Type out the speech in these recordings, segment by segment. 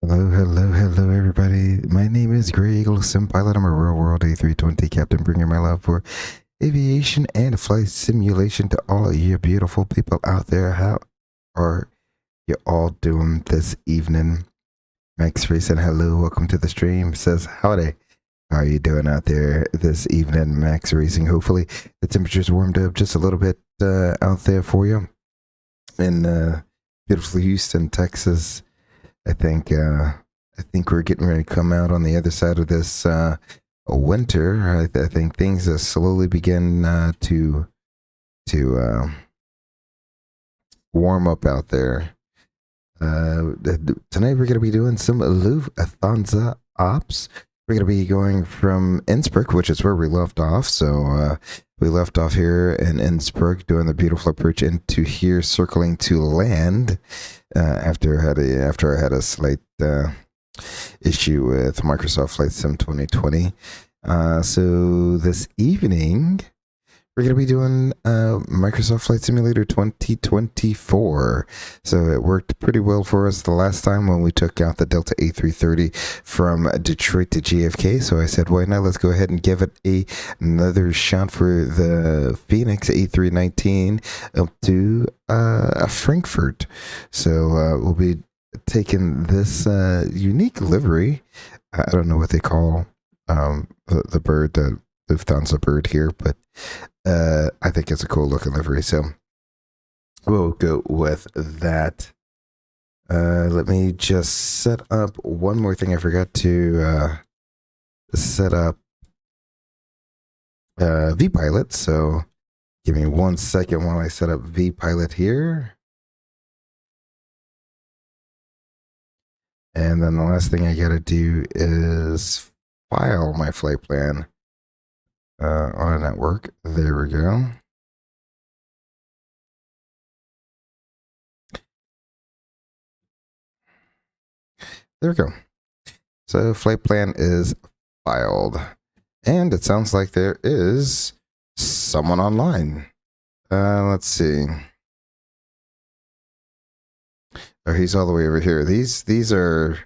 Hello, hello, hello, everybody. My name is Greg Eagle, sim pilot. I'm a real world A320 captain, bringing my love for aviation and flight simulation to all of you beautiful people out there. How are you all doing this evening? Max Racing, hello, welcome to the stream. Says howdy. How are you doing out there this evening, Max Racing? Hopefully, the temperature's warmed up just a little bit out there for you in beautiful Houston, Texas. I think we're getting ready to come out on the other side of this winter. I think things are slowly begin to warm up out there. Tonight we're going to be doing some Lufthansa ops. We're going to be going from Innsbruck, which is where we left off. So we left off here in Innsbruck, doing the beautiful approach into here, circling to land. After I had a slight issue with Microsoft Flight Sim 2020. So this evening we're going to be doing Microsoft Flight Simulator 2024. So it worked pretty well for us the last time when we took out the Delta A330 from Detroit to JFK. So I said, why not? Let's go ahead and give it another shot for the Fenix A319 up to Frankfurt. So we'll be taking this unique livery. I don't know what they call the bird, the Lufthansa bird here, but I think it's a cool looking livery, so we'll go with that. Let me just set up one more thing. I forgot to set up vPilot, so give me 1 second while I set up vPilot here. And then the last thing I gotta do is file my flight plan on a network. There we go. There we go. So flight plan is filed. And it sounds like there is someone online. Let's see. Oh, he's all the way over here. These are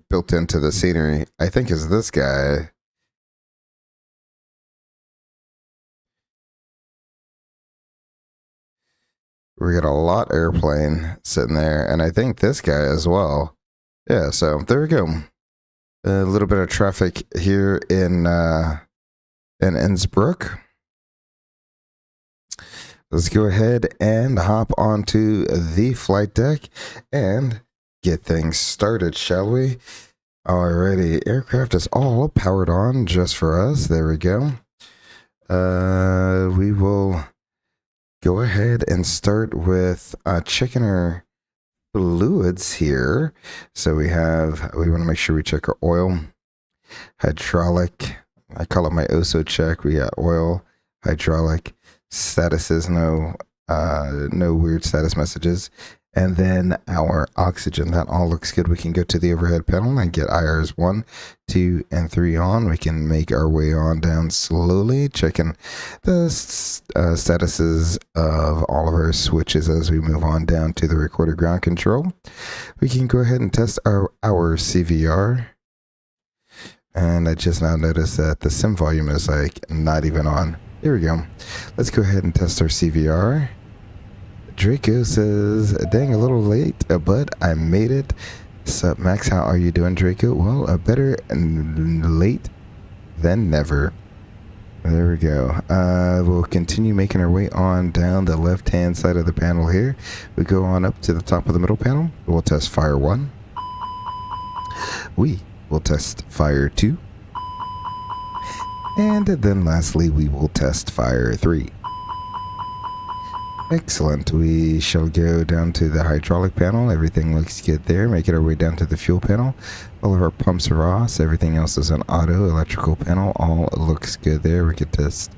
built into the scenery. I think is this guy. We got a lot airplane sitting there, and I think this guy as well. Yeah, so there we go. A little bit of traffic here in Innsbruck. Let's go ahead and hop onto the flight deck and get things started, shall we? Alrighty, aircraft is all powered on just for us. There we go. We will go ahead and start with checking our fluids here. So we want to make sure we check our oil, hydraulic. I call it my OSO check. We got oil, hydraulic, statuses, no weird status messages. And then our oxygen, that all looks good. We can go to the overhead panel and get IRs 1, 2, and 3 on. We can make our way on down slowly, checking the statuses of all of our switches as we move on down to the recorder ground control. We can go ahead and test our CVR. And I just now noticed that the sim volume is like not even on. Here we go. Let's go ahead and test our CVR. Draco says, dang, a little late, but I made it. Sup, Max? How are you doing, Draco? Well, better late than never. There we go. We'll continue making our way on down the left-hand side of the panel here. We go on up to the top of the middle panel. We'll test fire 1. We will test fire 2. And then lastly, we will test fire 3. Excellent. We shall go down to the hydraulic panel. Everything looks good there. Making our way down to the fuel panel. All of our pumps are off. Everything else is on auto. Electrical panel. All looks good there. We could test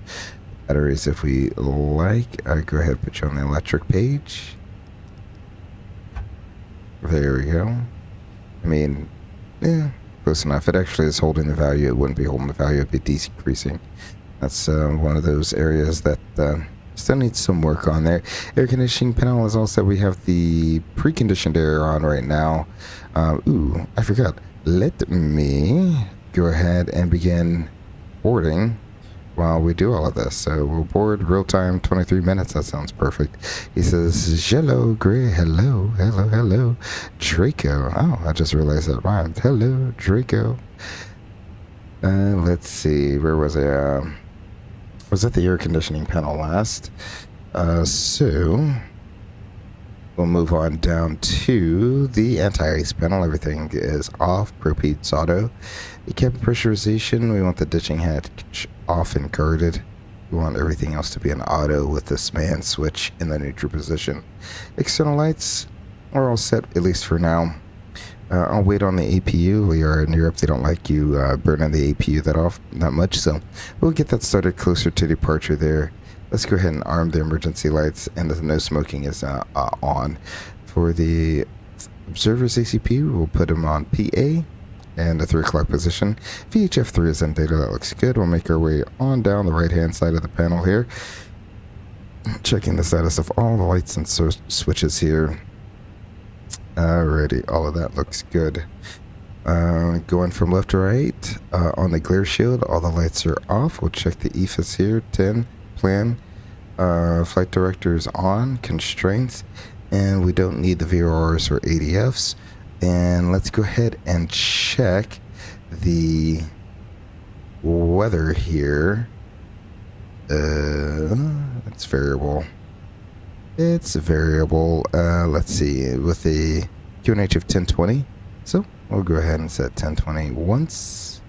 batteries if we like. I'll go ahead and put you on the electric page. There we go. I mean, yeah, close enough. It actually is holding the value. It wouldn't be holding the value. It'd be decreasing. That's one of those areas that Still needs some work on there. Air conditioning panel is all set. We have the preconditioned air on right now. Ooh, I forgot. Let me go ahead and begin boarding while we do all of this. So we'll board real time, 23 minutes. That sounds perfect. He says, hello, Gray. Hello, hello, hello. Draco. Oh, I just realized that rhymed. Hello, Draco. Let's see. Where was I? Was at the air conditioning panel last. So we'll move on down to the anti-ice panel. Everything is off. Propane auto. The cabin pressurization, we want the ditching hatch off and guarded. We want everything else to be an auto with this man switch in the neutral position. External lights are all set, at least for now. I'll wait on the APU. We are in Europe. They don't like you burning the APU that much, so we'll get that started closer to departure there. Let's go ahead and arm the emergency lights, and the no smoking is on. For the observer's ACP, we'll put them on PA and the 3 o'clock position. VHF3 is in data. That looks good. We'll make our way on down the right-hand side of the panel here. Checking the status of all the lights and switches here. Alrighty, all of that looks good. Going from left to right, on the glare shield, all the lights are off. We'll check the EFIS here, 10, plan, flight directors on, constraints, and we don't need the VRRs or ADFs. And let's go ahead and check the weather here. It's variable. It's variable. Let's see, with the QNH of 1020. So we'll go ahead and set 1020 once,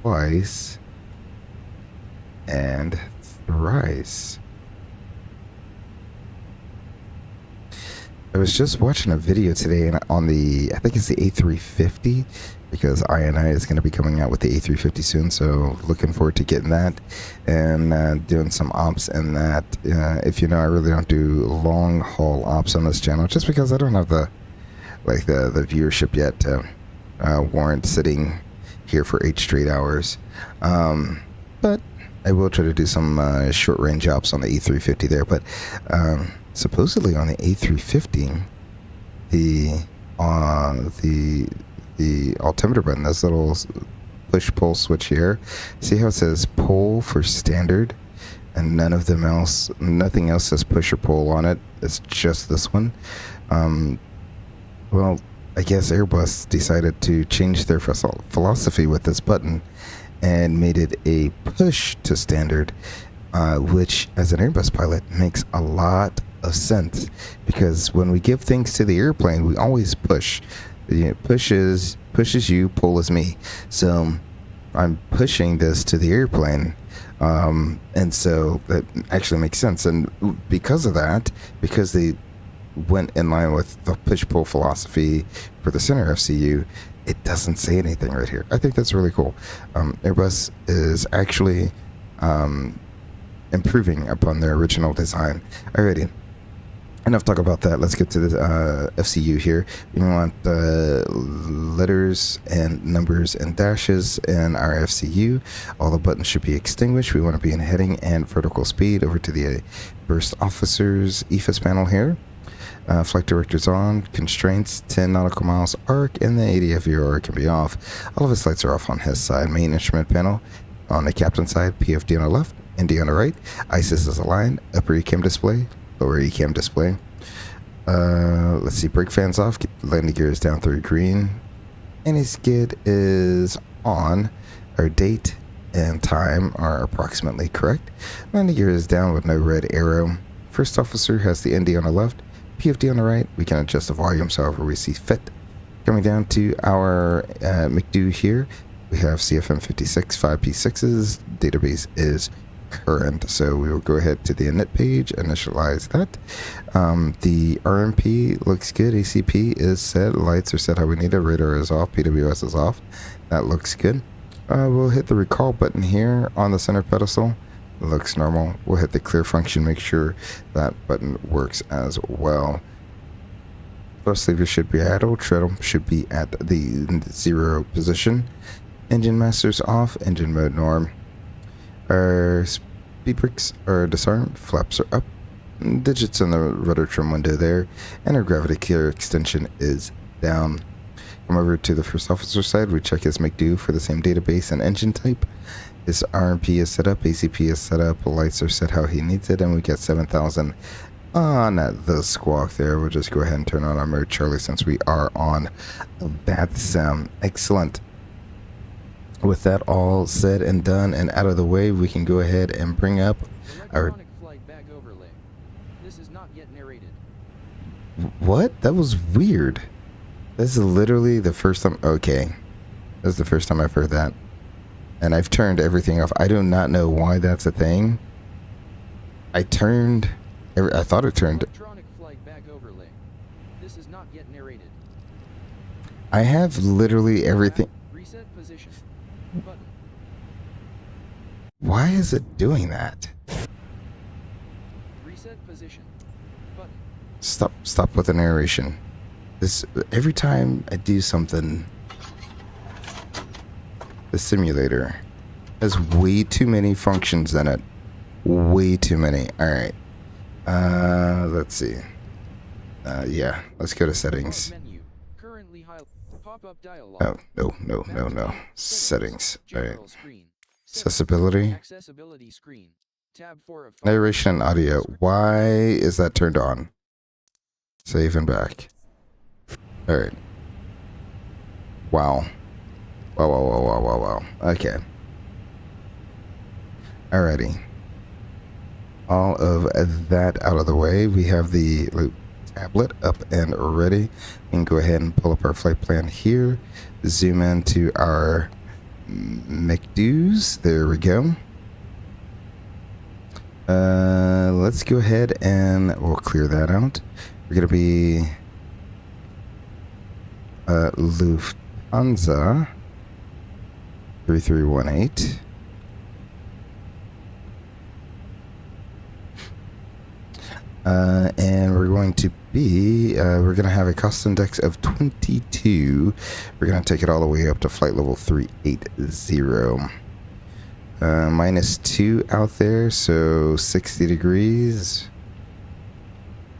twice, and thrice. I was just watching a video today on the, I think it's the A350, because INI is going to be coming out with the A350 soon, so looking forward to getting that and doing some ops in that. If you know, I really don't do long haul ops on this channel, just because I don't have the viewership yet to warrant sitting here for 8 straight hours. But I will try to do some short range ops on the A350 there. But supposedly on the A350, the altimeter button, this little push-pull switch here. See how it says pull for standard, and nothing else says push or pull on it. It's just this one. Well, I guess Airbus decided to change their philosophy with this button and made it a push to standard, which as an Airbus pilot makes a lot of sense, because when we give things to the airplane, we always push. Pushes you, pull is me. So I'm pushing this to the airplane, and so that actually makes sense. And because of that, because they went in line with the push-pull philosophy for the center FCU, it doesn't say anything right here. I think that's really cool. Airbus is actually improving upon their original design. Alrighty. Enough talk about that. Let's get to the FCU here. We want letters and numbers and dashes in our FCU. All the buttons should be extinguished. We want to be in heading and vertical speed. Over to the first officer's EFIS panel here. Flight directors on, constraints 10 nautical miles arc, and the EDDF VRR can be off. All of his lights are off on his side. Main instrument panel on the captain side, PFD on the left, ND on the right. ISIS is aligned. Upper ECAM display, lower ECAM display. Let's see, brake fans off, landing gear is down through green. Any skid is on. Our date and time are approximately correct. Landing gear is down with no red arrow. First officer has the ND on the left, PFD on the right. We can adjust the volumes however we see fit. Coming down to our McDo here, we have CFM 56 5P6s. Database is current, so we will go ahead to the init page, initialize that. The RMP looks good. ACP is set. Lights are set how we need it. Radar is off. PWS is off. That looks good. We'll hit the recall button here on the center pedestal. Looks normal. We'll hit the clear function, make sure that button works as well. Thrust lever should be idle. Treadle should be at the 0 position. Engine master's off. Engine mode norm. Our Speed brakes are disarmed, flaps are up, digits in the rudder trim window there, and our gravity clear extension is down. Come over to the first officer side, we check his make-do for the same database and engine type. His RMP is set up, ACP is set up, lights are set how he needs it, and we get 7,000 on the squawk there. We'll just go ahead and turn on our mode Charlie since we are on that sim. Excellent. With that all said and done and out of the way, we can go ahead and bring up our flight bag overlay. This is not yet narrated. What? That was weird. This is literally the first time. Okay, this is the first time I've heard that, and I've turned everything off. I do not know why that's a thing. I thought it turned. Electronic flight bag overlay. This is not yet narrated. I have literally everything. Reset position. Button. Why is it doing that? Reset position. Button. Stop with the narration. This every time I do something, the simulator has way too many functions in it. Way too many. All right. Let's see. Yeah, let's go to settings. Menu. Currently pop-up dialog. Oh, no. Settings. All right. Screen. Accessibility. Accessibility screen. Tab 4 of 5. Narration and audio. Why is that turned on? Save and back. All right. Wow. Wow. Okay. Alrighty. All of that out of the way, we have the tablet up and ready. We can go ahead and pull up our flight plan here. Zoom into our McDo's. There we go. Let's go ahead and we'll clear that out. We're gonna be Lufthansa 3318. And we're going to be, we're going to have a cost index of 22. We're going to take it all the way up to flight level 380. -2 out there, so 60 degrees.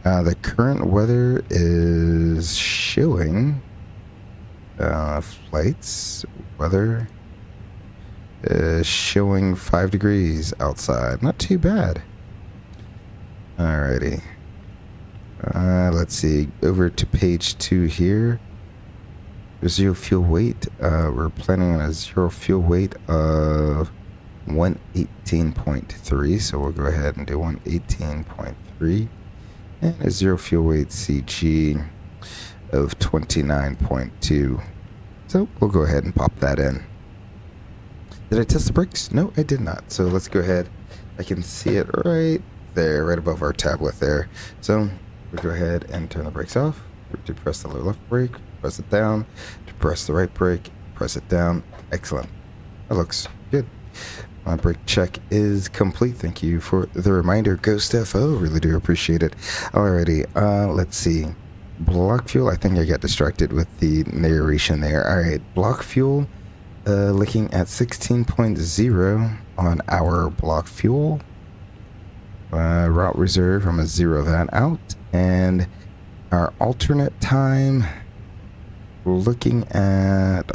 The current weather is showing, flights, weather is showing 5 degrees outside. Not too bad. Alrighty. Let's see. Over to page 2 here. Zero fuel weight. We're planning on a zero fuel weight of 118.3. So we'll go ahead and do 118.3. And a zero fuel weight CG of 29.2. So we'll go ahead and pop that in. Did I test the brakes? No, I did not. So let's go ahead. I can see it right there, right above our tablet there. So we'll go ahead and turn the brakes off. To press the left brake, press it down. To press the right brake, press it down. Excellent. That looks good. My brake check is complete. Thank you for the reminder, Ghost FO. Really do appreciate it. Alrighty, let's see. Block fuel. I think I got distracted with the narration there. Alright, block fuel. Looking at 16.0 on our block fuel. Route reserve, I'm going to zero that out. And our alternate time, looking at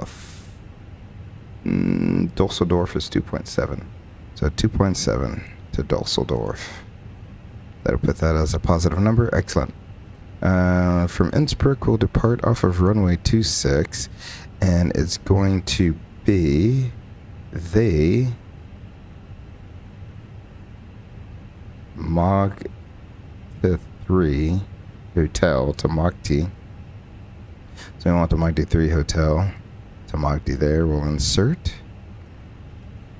Dusseldorf is 2.7. So 2.7 to Dusseldorf. That'll put that as a positive number. Excellent. From Innsbruck, we'll depart off of runway 26, and it's going to be the Mach 3 hotel to Mach T. So we want the Mach D3 hotel to Mach D there. We'll insert.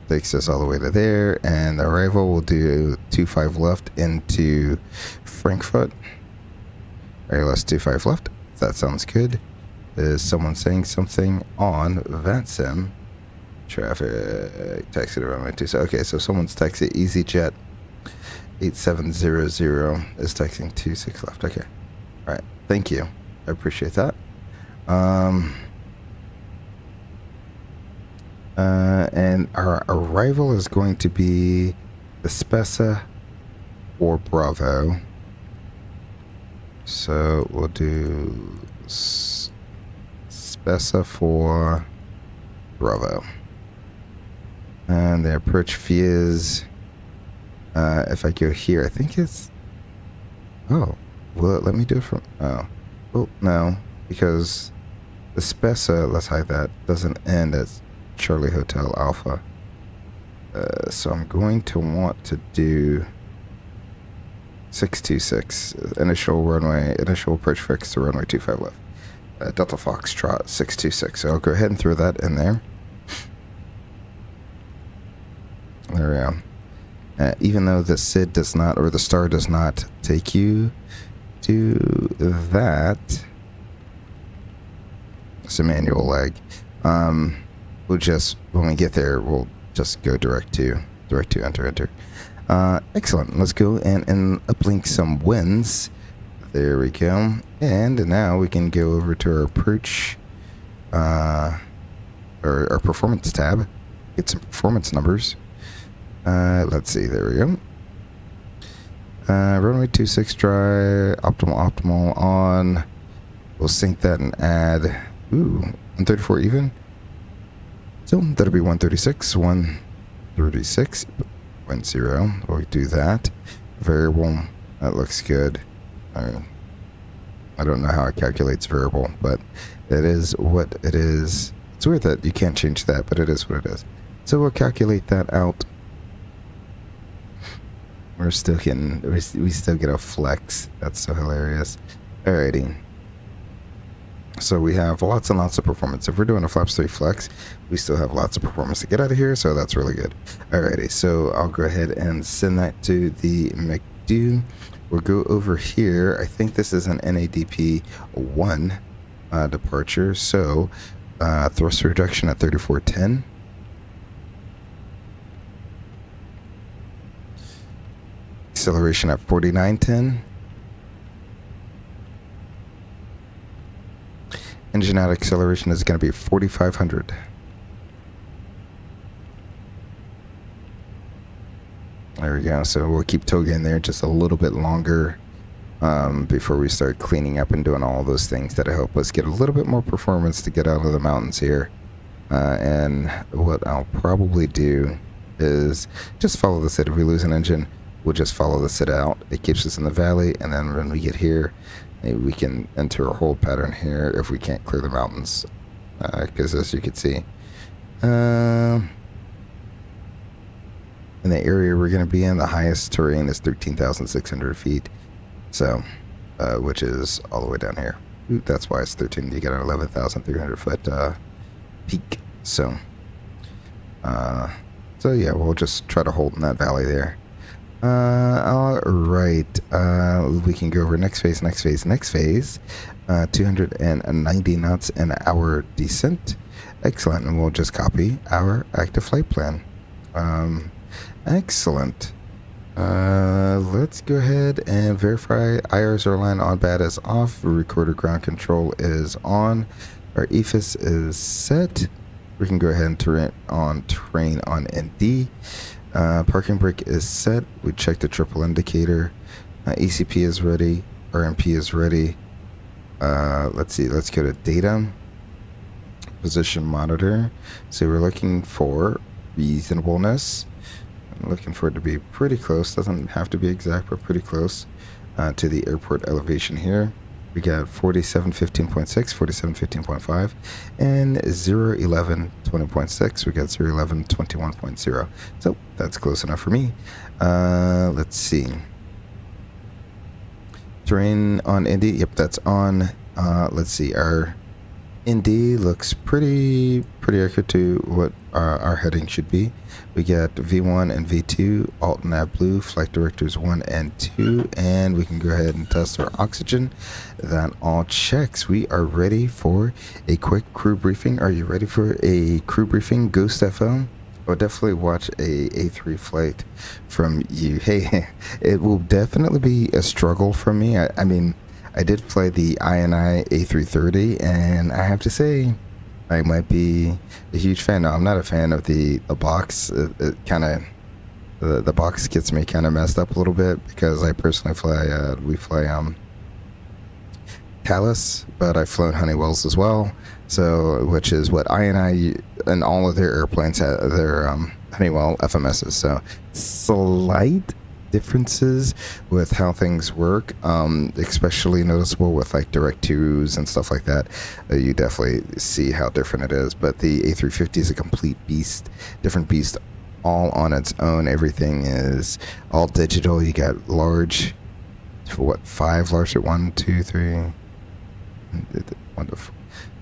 Takes us all the way to there, and the arrival will do 25 left into Frankfurt. Alright, let's 25 left. That sounds good. Is someone saying something on VATSIM? Traffic taxi to runway 2. Okay, so someone's taxi EasyJet 8700 is texting 26 left. Okay. Alright, thank you. I appreciate that. And our arrival is going to be the Spessa or Bravo. So we'll do Spessa for Bravo. And the approach fee is, if I go here, I think it's, oh, will it let me do it from, oh, well, no, because the Spessa, let's hide that, doesn't end at Charlie Hotel Alpha. So I'm going to want to do 626, initial approach fix to runway 25 left. Delta Foxtrot 626. So I'll go ahead and throw that in there. There we go. Even though the SID does not, or the star does not take you to that, it's a manual leg. We'll just, when we get there, we'll just go direct to enter. Excellent. Let's go and uplink some winds. There we go. And now we can go over to our approach, or our performance tab. Get some performance numbers. Let's see. There we go. Runway 26 dry, optimal on. We'll sync that and add, 134 even. So that'll be 136, 10. We'll do that. Variable, that looks good. I don't know how it calculates variable, but it is what it is. It's weird that you can't change that, but it is what it is. So we'll calculate that out. We're still getting, we still get a flex. That's so hilarious. Alrighty. So we have lots and lots of performance. If we're doing a flaps 3 flex, we still have lots of performance to get out of here, so that's really good. Alrighty, so I'll go ahead and send that to the McDo. We'll go over here. I think this is an NADP 1 departure, so thrust reduction at 3410. Acceleration at 4910. Engine out acceleration is going to be 4,500. There we go. So we'll keep toga in there just a little bit longer before we start cleaning up and doing all those things that help us get a little bit more performance to get out of the mountains here. And what I'll probably do is just follow the SID. If we lose an engine, we'll just follow the SID out. It keeps us in the valley, and then when we get here, maybe we can enter a hold pattern here if we can't clear the mountains. Because as you can see, in the area we're going to be in, the highest terrain is 13,600 feet. So, which is all the way down here. Ooh, that's why it's 13. You got an 11,300 foot peak. So yeah, we'll just try to hold in that valley there. Alright, we can go over next phase, 290 knots an hour descent. Excellent, and we'll just copy our active flight plan. Excellent. Let's go ahead and verify IRs are aligned, on bad is off, recorder ground control is on, our EFIS is set. We can go ahead and terrain on ND. Parking brake is set. We check the triple indicator. ECP is ready. RMP is ready. Let's see. Let's go to data. Position monitor. So we're looking for reasonableness. I'm looking for it to be pretty close. Doesn't have to be exact, but pretty close to the airport elevation here. We got 4715.6, 4715.5, and 01120.6. We got 01121.0. So that's close enough for me. Let's see. Terrain on Indy. Yep, that's on. Let's see. Our Indy looks pretty accurate to what our heading should be. We got V1 and V2, alt nav blue, flight directors 1 and 2, and we can go ahead and test our oxygen. That all checks. We are ready for a quick crew briefing. Are you ready for a crew briefing, Ghost FO? I'll definitely watch a A3 flight from you. Hey, it will definitely be a struggle for me. I mean, I did fly the INI A330, and I have to say, I might be a huge fan. No, I'm not a fan of the box. It kind of the box gets me kind of messed up a little bit because I personally fly. We fly Thales, but I've flown Honeywells as well. So, which is what I and all of their airplanes have their Honeywell FMSs. So, slight differences with how things work, especially noticeable with like direct twos and stuff like that. You definitely see how different it is. But the A350 is a complete beast, different beast, all on its own. Everything is all digital. You got large, what, 5 large at 1, 2, 3.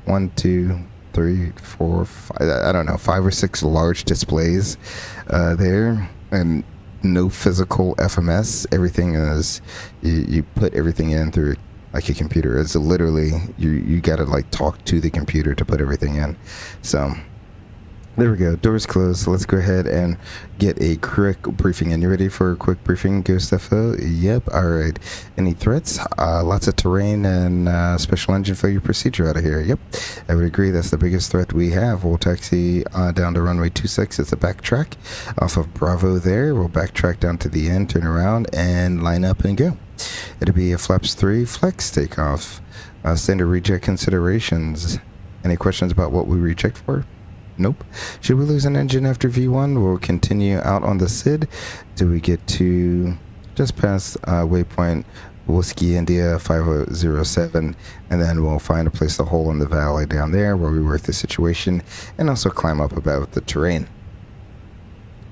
1, 2, 3, 4, 5. I don't know, 5 or 6 large displays there, and no physical FMS. Everything is you put everything in through like a computer. It's literally you gotta like talk to the computer to put everything in. So there we go. Doors closed. Let's go ahead and get a quick briefing. And you ready for a quick briefing, Ghost FO? Yep. All right. Any threats? Lots of terrain and special engine failure procedure out of here. Yep. I would agree. That's the biggest threat we have. We'll taxi down to runway 26. It's a backtrack off of Bravo there. We'll backtrack down to the end, turn around, and line up and go. It'll be a flaps 3 flex takeoff. Standard reject considerations. Any questions about what we reject for? Nope. Should we lose an engine after V1? We'll continue out on the SID till we get to just past waypoint Whiskey India 5007, and then we'll find a place to hole in the valley down there where we work the situation and also climb up above the terrain.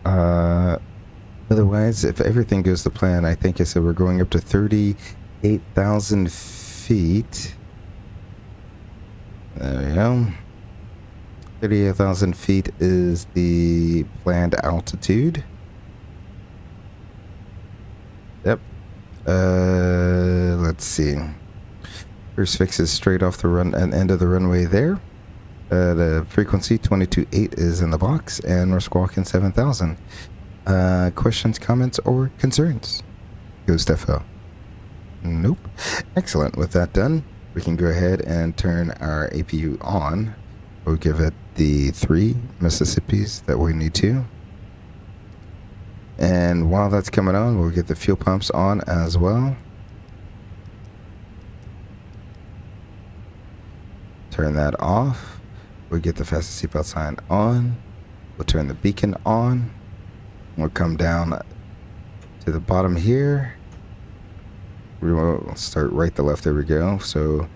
Otherwise, if everything goes to plan, I think I said we're going up to 38,000 feet. There we go. 38,000 feet is the planned altitude. Yep. Let's see. First fix is straight off the end of the runway there. The frequency 22.8 is in the box, and we're squawking 7,000. Questions, comments, or concerns? Ghost FO. Nope. Excellent. With that done, we can go ahead and turn our APU on. We'll give it the 3 Mississippis that we need to. And while that's coming on, we'll get the fuel pumps on as well. Turn that off. We'll get the fastest seatbelt sign on. We'll turn the beacon on. We'll come down to the bottom here. We will start right to left. There we go. So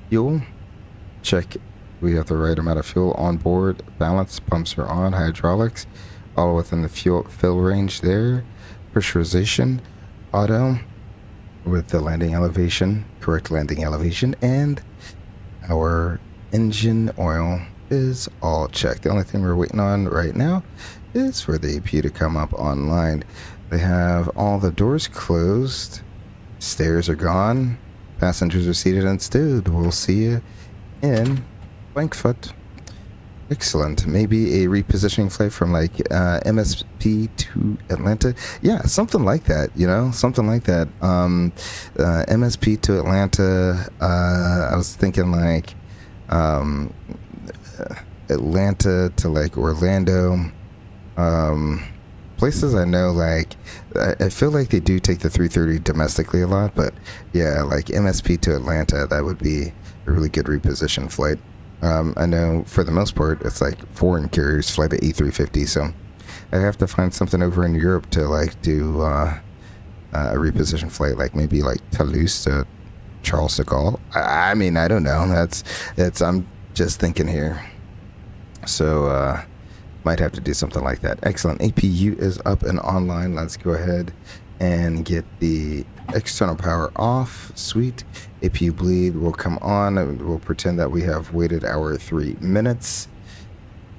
fuel, check. We have the right amount of fuel on board. Balance, pumps are on. Hydraulics, all within the fuel fill range there. Pressurization, auto, with the landing elevation, correct landing elevation, and our engine oil is all checked. The only thing we're waiting on right now is for the APU to come up online. They have all the doors closed. Stairs are gone. Passengers are seated and stowed. We'll see you in Frankfurt. Excellent. Maybe a repositioning flight from like MSP to Atlanta. Yeah, something like that, you know, something like that. MSP to Atlanta. I was thinking like Atlanta to like Orlando. Places I know, like I feel like they do take the 330 domestically a lot, but yeah, like MSP to Atlanta, that would be a really good reposition flight. I know for the most part it's like foreign carriers fly the A350, so I have to find something over in Europe to like do a reposition flight, like maybe like Toulouse to Charles de Gaulle. I mean, I don't know. That's I'm just thinking here. So might have to do something like that. Excellent. APU is up and online. Let's go ahead and get the external power off. Sweet. APU bleed will come on. We'll pretend that we have waited our 3 minutes.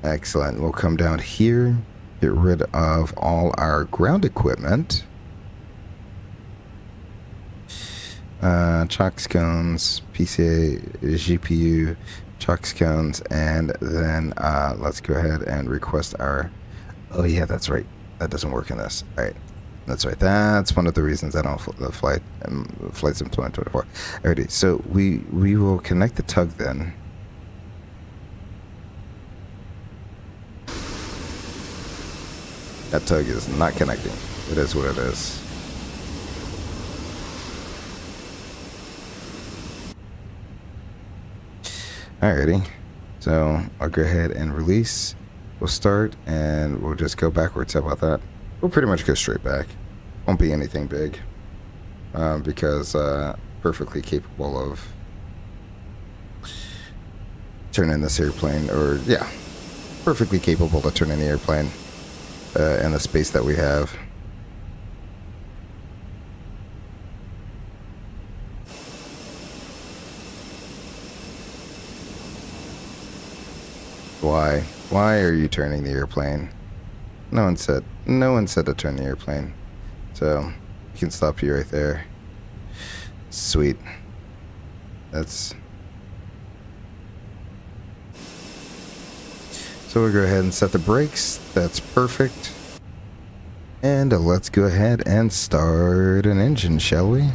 Excellent. We'll come down here, get rid of all our ground equipment. Chocks, cones, PCA, GPU, chocks, cones, and then let's go ahead and request our... Oh yeah, that's right. That doesn't work in this. All right. That's right. That's one of the reasons I don't flight flights in 2024. Alrighty, so we will connect the tug then. That tug is not connecting. It is what it is. Alrighty. So I'll go ahead and release. We'll start and we'll just go backwards. How about that? We'll pretty much go straight back. Won't be anything big. Because perfectly capable of turning this airplane, or yeah, perfectly capable to turn in the airplane in the space that we have. Why are you turning the airplane? No one said to turn the airplane. So you can stop you right there. Sweet. That's so we'll go ahead and set the brakes. That's perfect. And let's go ahead and start an engine, shall we?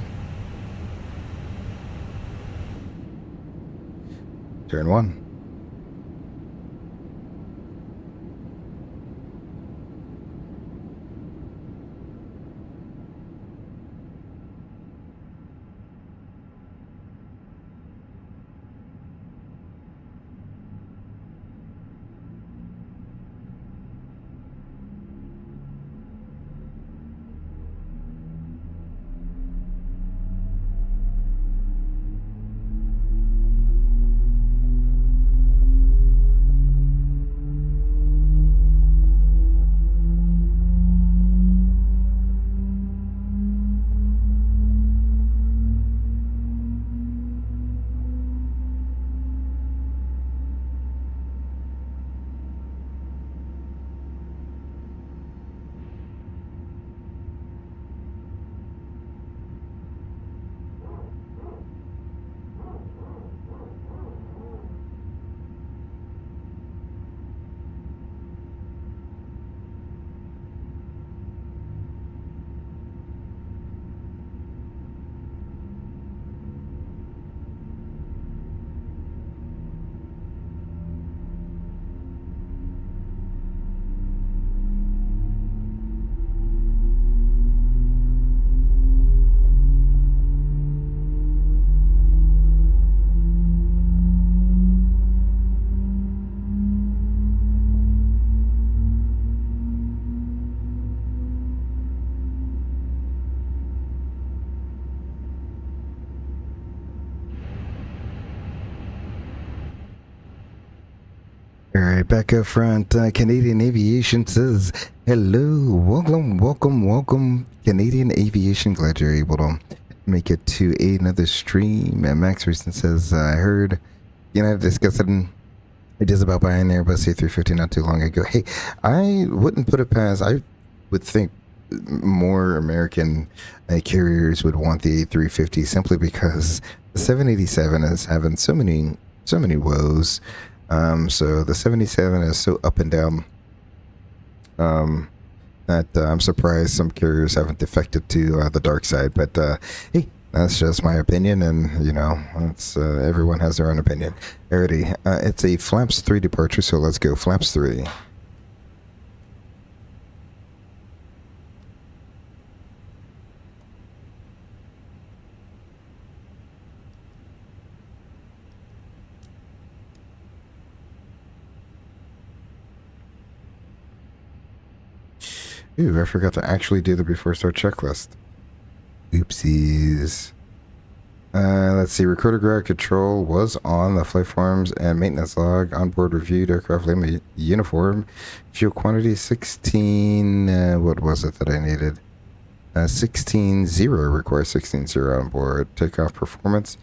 Turn 1. Alright, back up front, Canadian Aviation says, hello, welcome, Canadian Aviation, glad you're able to make it to another stream. And Max Reason says, I heard United discussing ideas about buying an Airbus A350 not too long ago. Hey, I wouldn't put it past, I would think more American carriers would want the A350 simply because the 787 is having so many woes. So the 77 is so up and down that I'm surprised some carriers haven't defected to the dark side. But hey, that's just my opinion, and you know, it's everyone has their own opinion. Alrighty, it's a Flaps 3 departure, so let's go Flaps 3. Ooh, I forgot to actually do the before start checklist. Oopsies. Let's see. Recorder ground control was on. The flight forms and maintenance log. Onboard reviewed. Aircraft limit uniform. Fuel quantity 16. What was it that I needed? 16-0. Require 16-0 on board. Takeoff performance.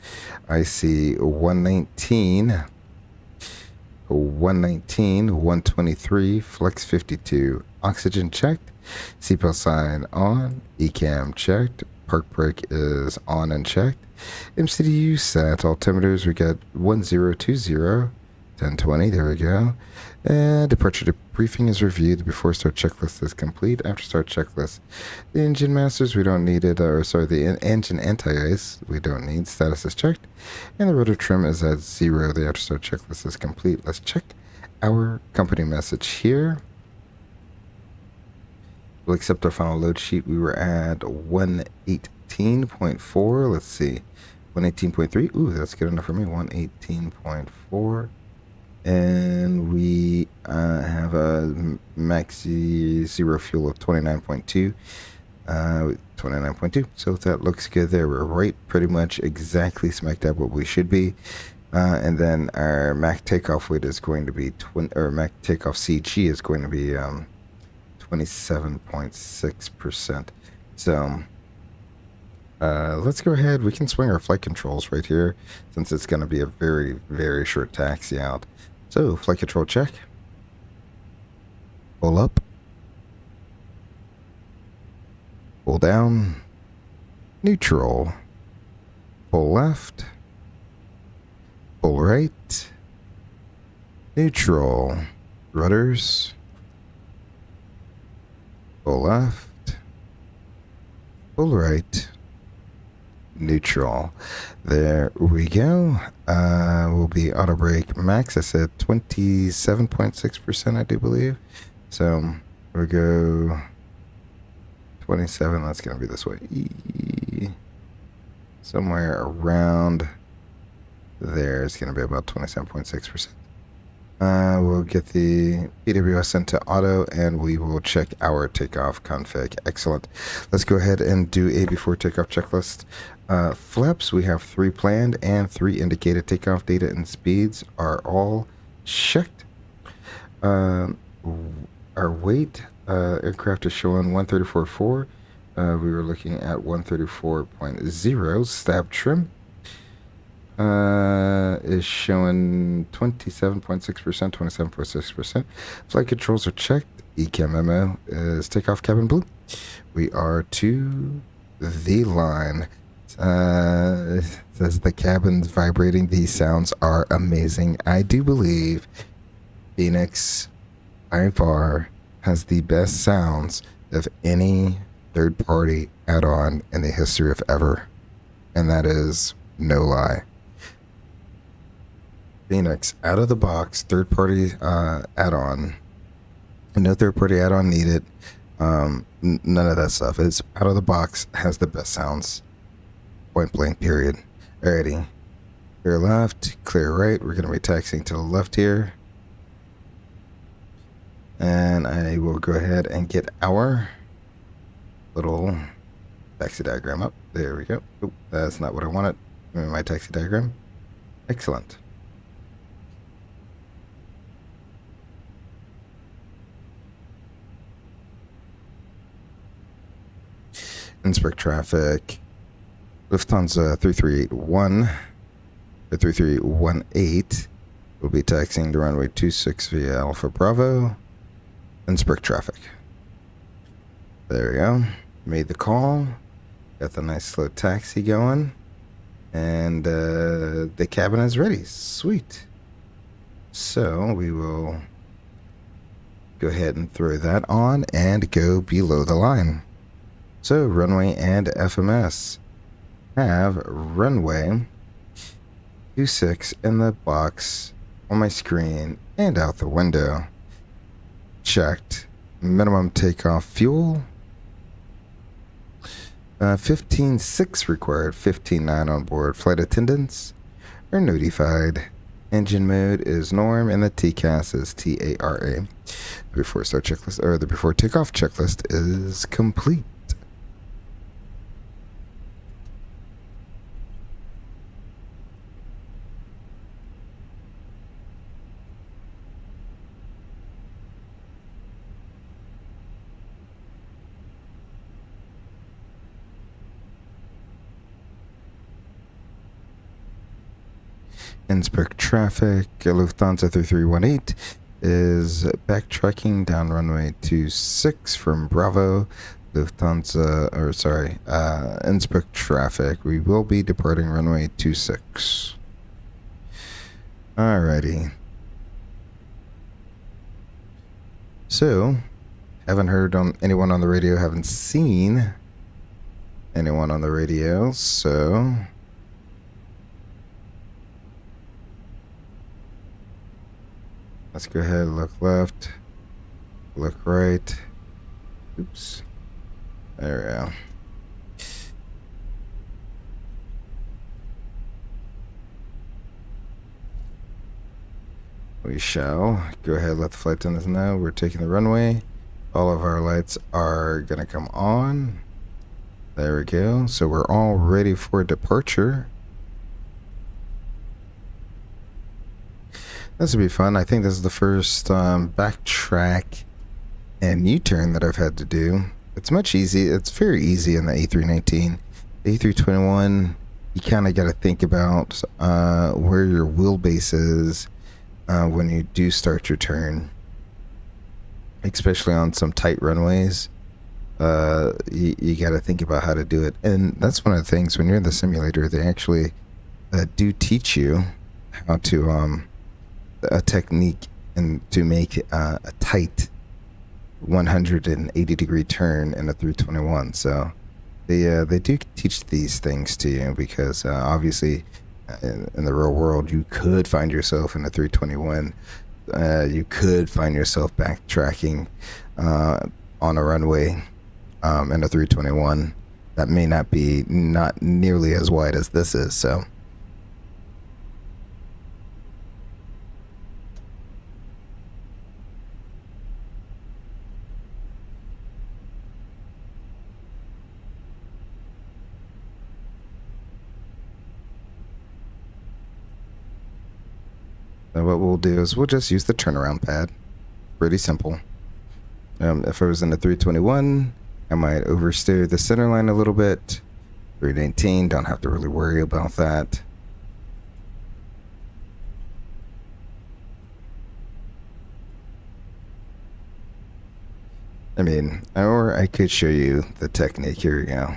I see 119. 123. Flex 52. Oxygen checked. Seatbelt sign on. ECAM checked. Park brake is on and checked. MCDU set. Altimeters, we got 1020. 1020, there we go. And departure debriefing is reviewed. Before start checklist is complete. After start checklist. The engine masters, we don't need it. Or sorry, the engine anti-ice, we don't need. Status is checked. And the rotor trim is at 0. The after start checklist is complete. Let's check our company message here. We'll accept our final load sheet. We were at 118.4. Let's see. 118.3. Ooh, that's good enough for me. 118.4. And we have a maxi zero fuel of 29.2. 29.2. So that looks good there. We're right pretty much exactly smack dab what we should be. And then our Mac takeoff weight is going to be Mac takeoff CG is going to be 27.6%. So let's go ahead. We can swing our flight controls right here since it's going to be a very, very short taxi out. So flight control check. Pull up. Pull down. Neutral. Pull left. Pull right. Neutral. Rudders. Pull left. Pull right. Neutral. There we go. Will be auto brake max. I said 27.6%, I do believe. So we'll go 27. That's going to be this way. Somewhere around there is going to be about 27.6%. We'll get the PWS sent to auto, and we will check our takeoff config. Excellent. Let's go ahead and do a before takeoff checklist. Flaps, we have 3 planned and 3 indicated. Takeoff data and speeds are all checked. Our weight, aircraft is showing 134.4. We were looking at 134.0. Stab trim is showing 27.6%, 27.6%. Flight controls are checked. ECAM memo is takeoff cabin blue. We are to the line. Says the cabin's vibrating. These sounds are amazing. I do believe Fenix by far has the best sounds of any third-party add-on in the history of ever, and that is no lie. Fenix out of the box, third-party add-on. No third-party add-on needed. None of that stuff. It's out of the box, has the best sounds. Point blank, period. Alrighty. Clear left, clear right. We're going to be taxiing to the left here. And I will go ahead and get our little taxi diagram up. There we go. Oop, that's not what I wanted. My taxi diagram. Excellent. Innsbruck traffic. Lufthansa 3381 or 3318 will be taxiing to runway 26 via Alpha Bravo. Innsbruck traffic. There we go. Made the call. Got the nice slow taxi going. And the cabin is ready. Sweet. So we will go ahead and throw that on and go below the line. So runway and FMS have runway 26 in the box on my screen and out the window. Checked. Minimum takeoff fuel. 15.6 required, 15.9 on board. Flight attendants are notified. Engine mode is norm and the TCAS is TARA. Before start checklist, or the before takeoff checklist is complete. Innsbruck traffic, Lufthansa 3318 is backtracking down runway 26 from Bravo. Lufthansa, or sorry, Innsbruck traffic. We will be departing runway 26. Alrighty. So, haven't heard on anyone on the radio, haven't seen anyone on the radio, so let's go ahead, look left, look right. Oops. There we go. We shall go ahead, let the flight attendants know we're taking the runway. All of our lights are gonna come on. There we go. So we're all ready for departure. This will be fun. I think this is the first backtrack and U-turn that I've had to do. It's much easy. It's very easy in the A319. The A321, you kind of got to think about where your wheelbase is when you do start your turn, especially on some tight runways. You got to think about how to do it, and that's one of the things when you're in the simulator. They actually do teach you how to a technique and to make a tight 180 degree turn in a 321. So they do teach these things to you because obviously in the real world you could find yourself in a 321. You could find yourself backtracking on a runway in a 321 that may not be not nearly as wide as this is. So what we'll do is we'll just use the turnaround pad. Pretty simple. If I was in the 321, I might oversteer the center line a little bit. 319, don't have to really worry about that. I mean, or I could show you the technique. Here we go.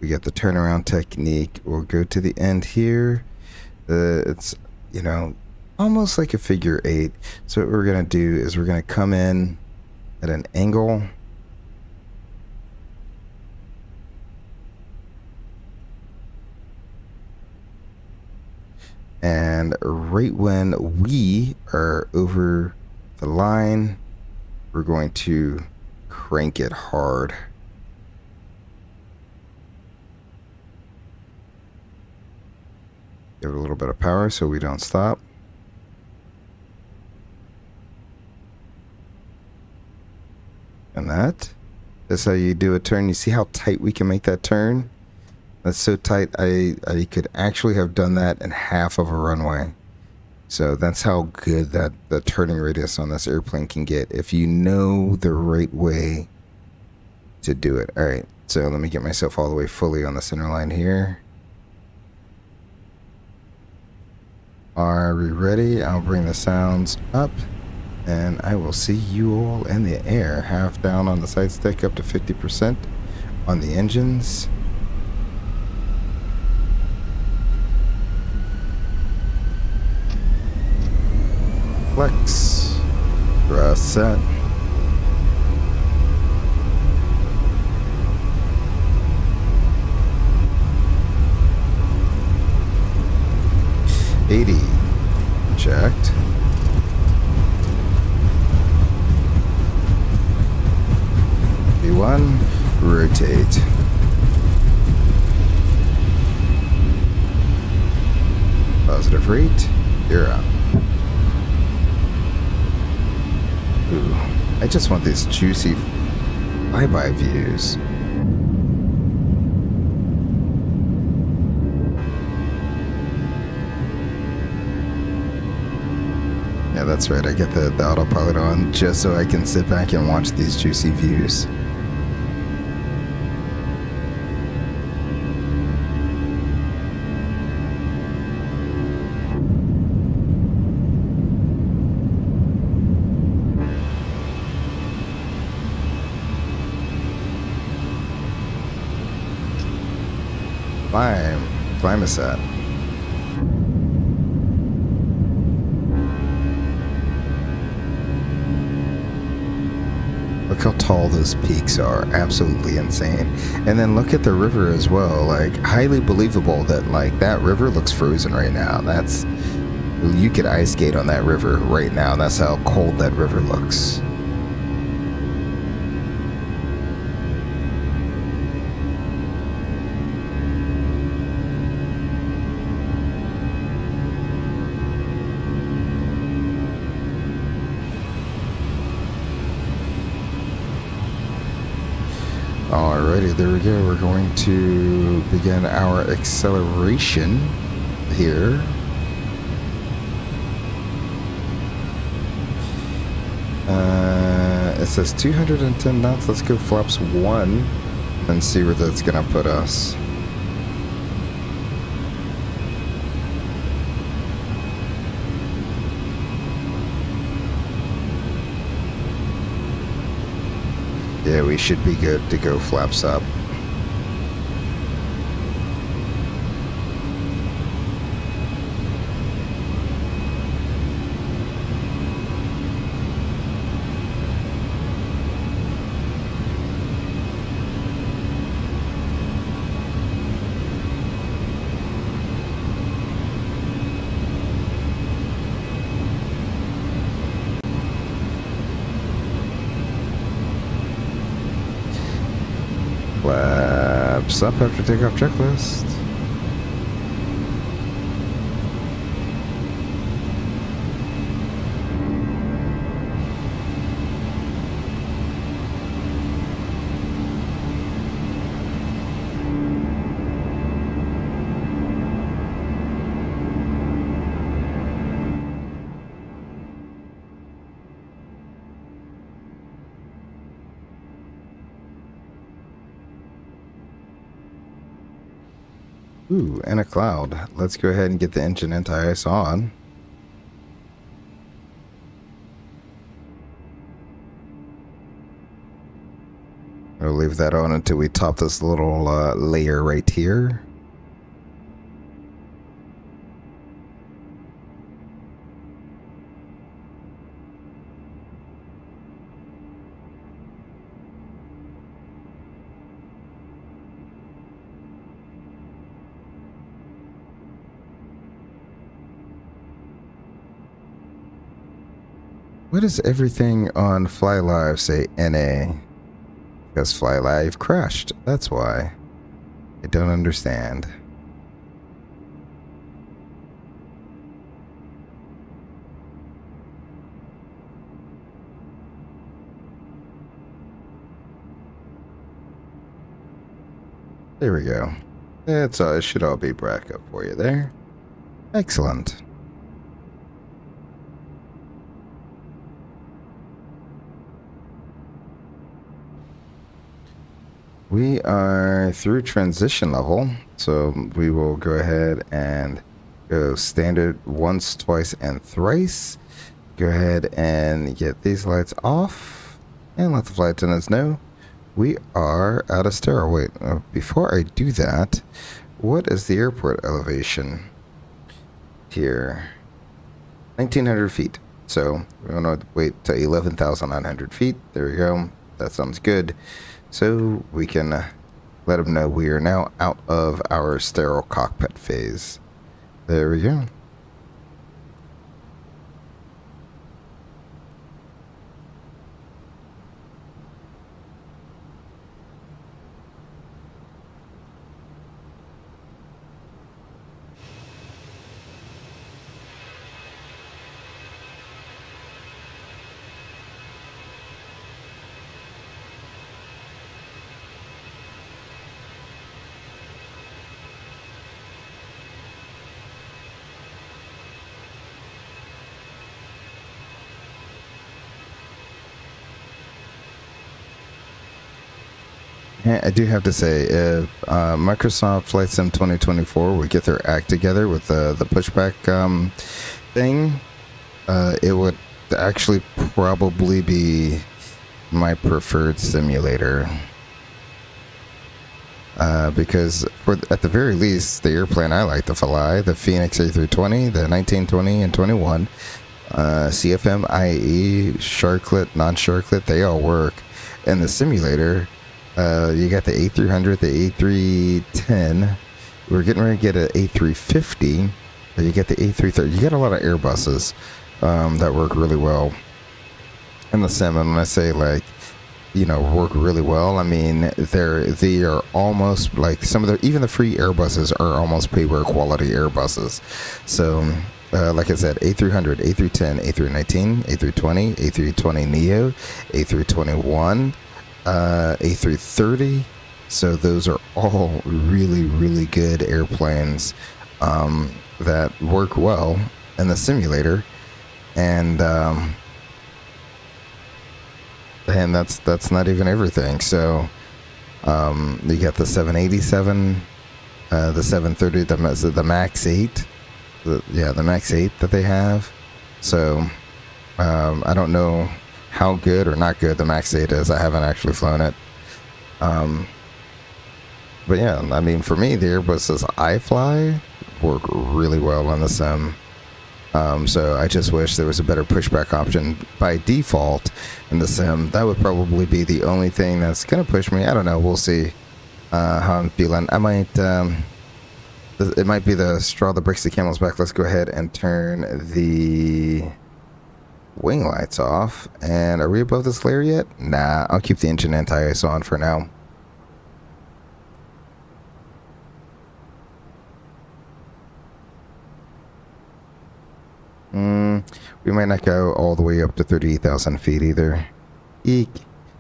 We got the turnaround technique. We'll go to the end here. It's, you know, almost like a figure 8. So what we're going to do is we're going to come in at an angle. And right when we are over the line, we're going to crank it hard. Give it a little bit of power so we don't stop. And that's how you do a turn. You see how tight we can make that turn? That's so tight, I could actually have done that in half of a runway. So that's how good that the turning radius on this airplane can get if you know the right way to do it. All right, so let me get myself all the way fully on the center line here. Are we ready? I'll bring the sounds up. And I will see you all in the air. Half down on the side stick, up to 50% on the engines. Flex. Thrust set. Checked. V1, rotate. Positive rate, you're up. Ooh, I just want these juicy flyby views. Yeah, that's right. I get the autopilot on just so I can sit back and watch these juicy views. Climb a set. Look how tall those peaks are. Absolutely insane. And then look at the river as well. Like, highly believable that, like, that river looks frozen right now. That's... You could ice skate on that river right now. That's how cold that river looks. Alrighty, there we go. We're going to begin our acceleration here. It says 210 knots. Let's go flaps 1 and see where that's gonna put us. Yeah, we should be good to go flaps up. Flaps up after takeoff checklist. Ooh, and a cloud. Let's go ahead and get the engine anti-ice on. We'll leave that on until we top this little layer right here. What does everything on Fly Live say NA? Because Fly Live crashed. That's why. I don't understand. There we go. That's all. It should all be back up for you there. Excellent. We are through transition level, so we will go ahead and go standard once, twice, and thrice. Go ahead and get these lights off and let the flight attendants know we are out of sterile. Wait, before I do that, what is the airport elevation here? 1,900 feet. So we're going to wait to 11,900 feet. There we go. That sounds good. So we can let them know we are now out of our sterile cockpit phase. There we go. Yeah, I do have to say, if Microsoft Flight Sim 2024 would get their act together with the pushback thing, it would actually probably be my preferred simulator. Because at the very least, the airplane I like to fly, the Fenix A320, the 1920 and 21, CFM, IAE, Sharklet, non-Sharklet, they all work. And the simulator, you got the A300, the A310. We're getting ready to get an A350. You get the A330. You get a lot of Airbuses that work really well in the sim. And when I say, like, you know, work really well, I mean they are almost like some of the, even the free Airbuses are almost payware quality Airbuses. So like I said, A300, A310, A319, A320, A320 Neo, A321, A330, So those are all really, really good airplanes that work well in the simulator, and that's not even everything. So you got the 787, the 730, the Max 8, the Max 8 that they have. So I don't know how good or not good the Max 8 is. I haven't actually flown it. But yeah, I mean, for me, the Airbuses I fly work really well on the sim. So I just wish there was a better pushback option by default in the sim. That would probably be the only thing that's going to push me. I don't know. We'll see how I'm feeling. I might, it might be the straw that breaks the camel's back. Let's go ahead and turn the wing lights off. And are we above this layer yet? Nah, I'll keep the engine anti-ice on for now. We might not go all the way up to 38,000 feet either. Eek.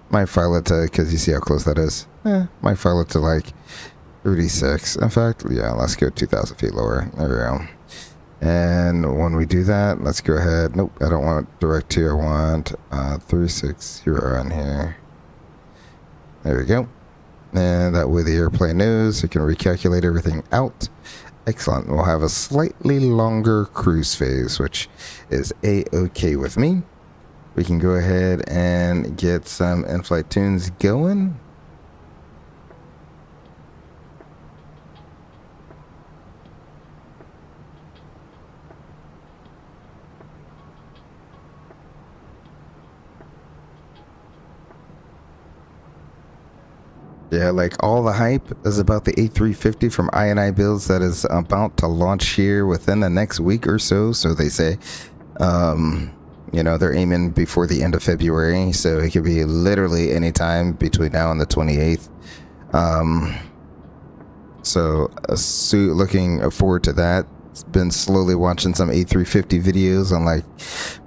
Might file it to, because you see how close that is. Might file it to like 36. In fact, yeah, let's go 2,000 feet lower. There we go. And when we do that, let's go ahead. Nope, I don't want direct to. I want 360 on here. There we go. And that way the airplane knows it can recalculate everything out. Excellent. We'll have a slightly longer cruise phase, which is a-okay with me. We can go ahead and get some in-flight tunes going. Yeah, like all the hype is about the A350 from I&I Builds that is about to launch here within the next week or so. So they say, you know, they're aiming before the end of February. So it could be literally any time between now and the 28th. So looking forward to that. Been slowly watching some A350 videos on like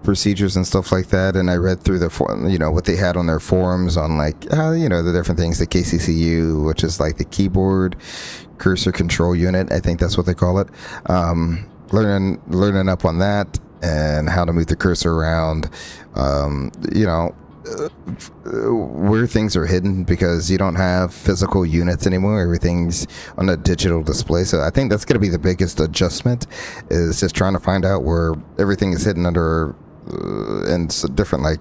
procedures and stuff like that, and I read through the you know, what they had on their forums on like how, you know, the different things, the KCCU, which is like the keyboard cursor control unit, I think that's what they call it. Learning up on that and how to move the cursor around, you know, where things are hidden, because you don't have physical units anymore. Everything's on a digital display. So I think that's going to be the biggest adjustment, is just trying to find out where everything is hidden under in different like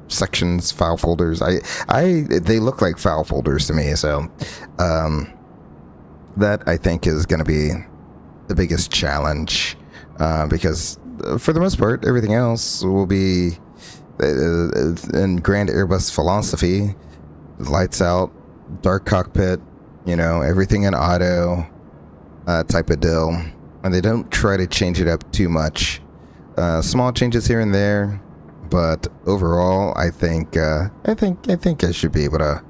sections, file folders. They look like file folders to me. So that I think is going to be the biggest challenge, because for the most part everything else will be in grand Airbus philosophy, lights out, dark cockpit, you know, everything in auto type of deal, and they don't try to change it up too much. Small changes here and there, but overall, I think I should be able to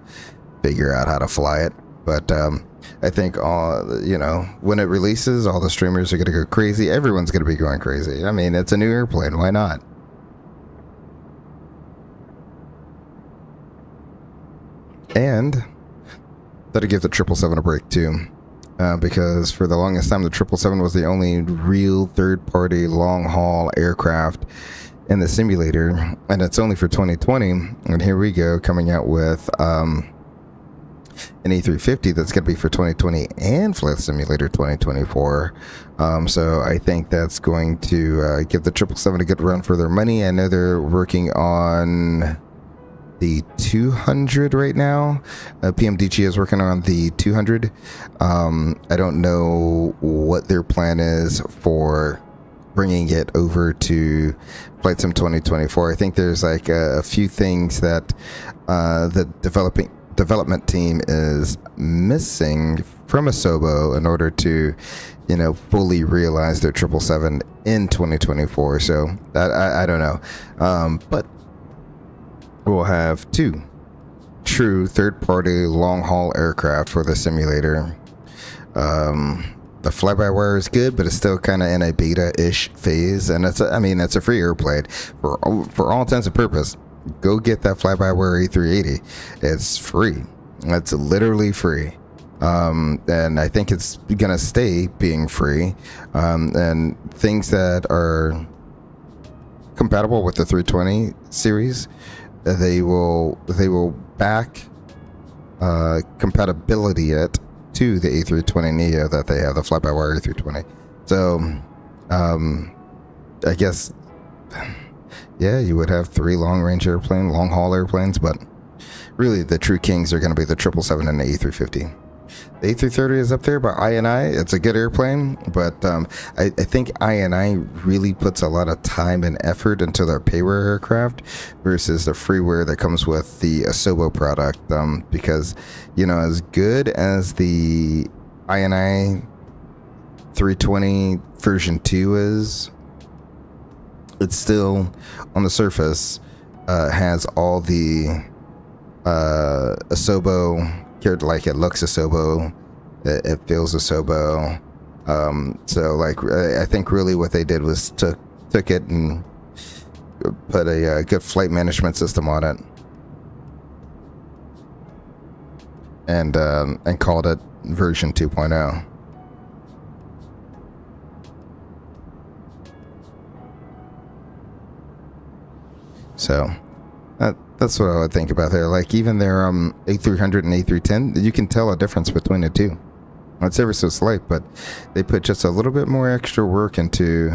figure out how to fly it. But I think you know, when it releases, all the streamers are gonna go crazy. Everyone's gonna be going crazy. I mean, it's a new airplane. Why not? And that'll give the 777 a break too, because for the longest time the 777 was the only real third-party long-haul aircraft in the simulator, and it's only for 2020. And here we go, coming out with an A350 that's going to be for 2020 and Flight Simulator 2024. So I think that's going to give the 777 a good run for their money. I know they're working on the 200 right now. PMDG is working on the 200. I don't know what their plan is for bringing it over to Flight Sim 2024. I think there's like a few things that the development team is missing from Asobo in order to, you know, fully realize their 777 in 2024. So I don't know, but we'll have two true third-party long-haul aircraft for the simulator. The fly-by-wire is good, but it's still kind of in a beta-ish phase, and it's a free airplane for all intents and purposes. Go get that fly-by-wire A380. It's free. It's literally free. And I think it's gonna stay being free. And things that are compatible with the 320 series, they will back compatibility it to the A320neo that they have, the fly-by-wire A320. So I guess, yeah, you would have 3 long haul airplanes, but really the true kings are going to be the 777 and the A350. The A330 is up there, but INI, it's a good airplane, but I think INI really puts a lot of time and effort into their payware aircraft versus the freeware that comes with the Asobo product, because, you know, as good as the INI 320 version 2 is, it's still, on the surface, has all the Asobo, like it looks Asobo, it feels Asobo. So like I think really what they did was took it and put a good flight management system on it, and called it version 2.0. So that's what I would think about there. Like even their A300 and A310, you can tell a difference between the two. It's ever so slight, but they put just a little bit more extra work into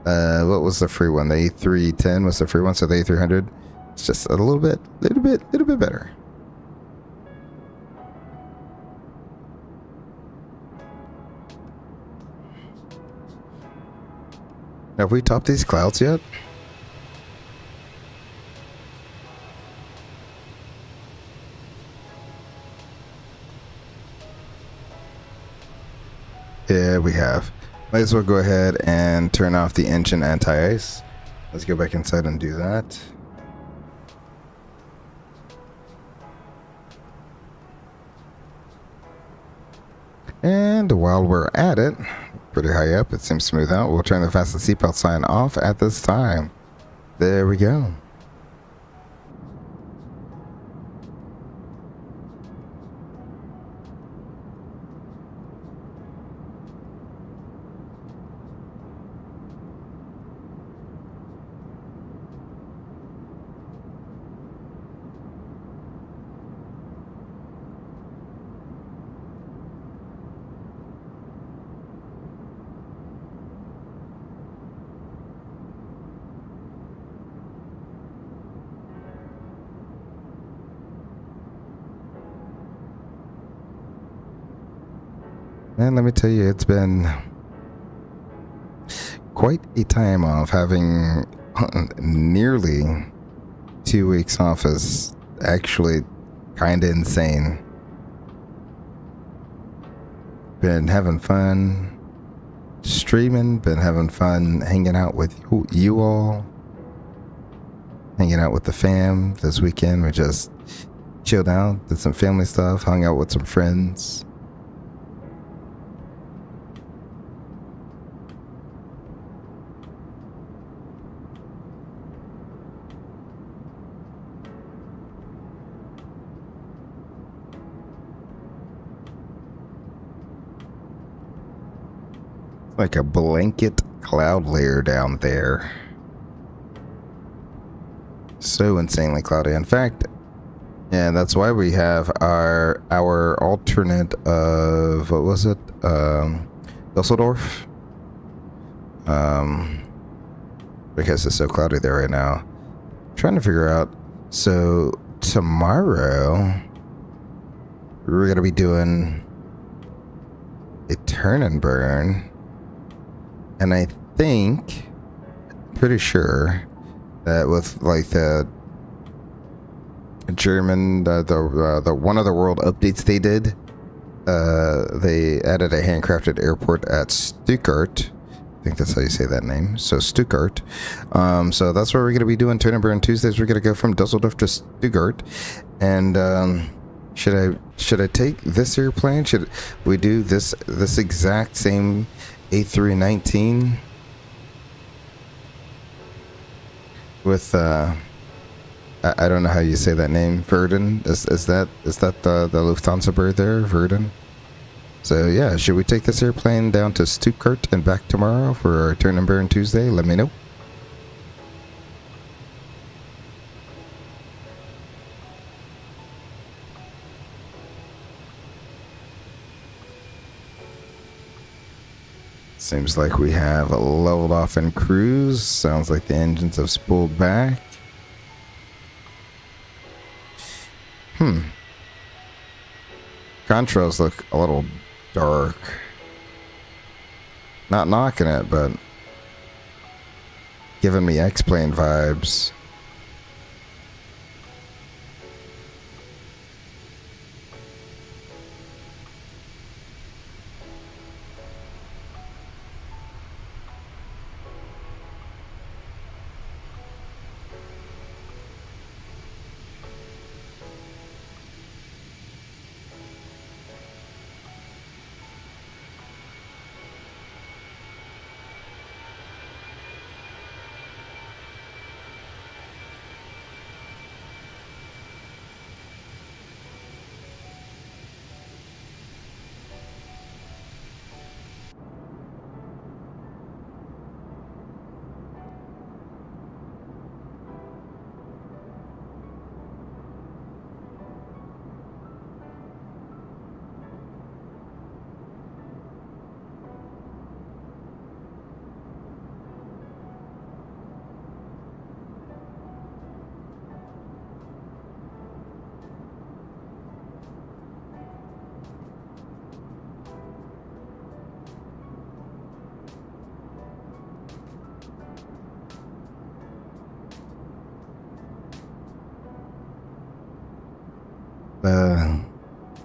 what was the free one? The A310 was the free one, so the A300, it's just a little bit better. Have we topped these clouds yet? Yeah, we have. Might as well go ahead and turn off the engine anti-ice. Let's go back inside and do that. And while we're at it, pretty high up, it seems smooth out, we'll turn the fasten seatbelt sign off at this time. There we go. Man, let me tell you, it's been quite a time off. Having nearly 2 weeks off is actually kind of insane. Been having fun streaming, been having fun hanging out with you all, hanging out with the fam this weekend. We just chilled out, did some family stuff, hung out with some friends. Like a blanket cloud layer down there. So insanely cloudy. In fact, yeah, that's why we have our alternate of, what was it? Dusseldorf. Because it's so cloudy there right now. I'm trying to figure out. So tomorrow we're gonna be doing a turn and burn. And I think, pretty sure that with like the German, the one of the world updates they did, they added a handcrafted airport at Stuttgart. I think that's how you say that name. So Stuttgart. So that's where we're gonna be doing turn and burn Tuesdays. We're gonna go from Dusseldorf to Stuttgart, and should I take this airplane? Should we do this exact same A319 with I don't know how you say that name. Verden. Is that the Lufthansa bird there? Verden. So yeah, should we take this airplane down to Stuttgart and back tomorrow for our turn and burn Tuesday? Let me know. Seems like we have leveled off in cruise. Sounds like the engines have spooled back. Contrails look a little dark. Not knocking it, but giving me X-Plane vibes.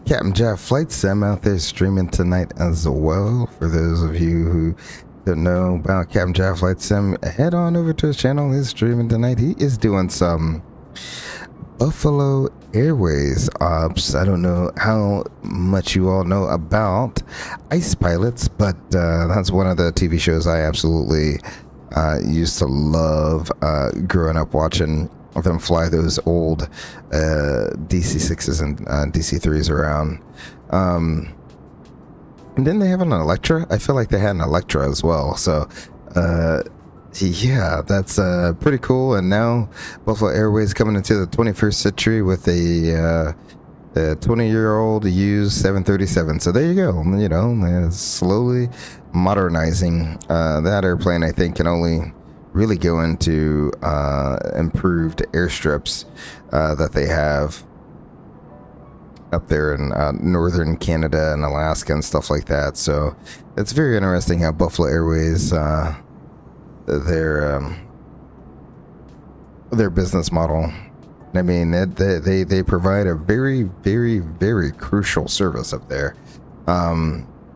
Captain Jeff Flight Sim out there streaming tonight as well. For those of you who don't know about Captain Jeff Flight Sim, head on over to his channel. He's streaming tonight. He is doing some Buffalo Airways ops. I don't know how much you all know about Ice Pilots, but that's one of the TV shows I absolutely used to love growing up watching them fly those old DC-6s and DC-3s around. And then they have an Electra. I feel like they had an Electra as well. So yeah, that's pretty cool. And now Buffalo Airways coming into the 21st century with a 20-year-old used 737. So there you go. You know, they're slowly modernizing that airplane. I think can only really go into improved airstrips that they have up there in northern Canada and Alaska and stuff like that. So it's very interesting how Buffalo Airways their business model. I mean, they provide a very, very, very crucial service up there.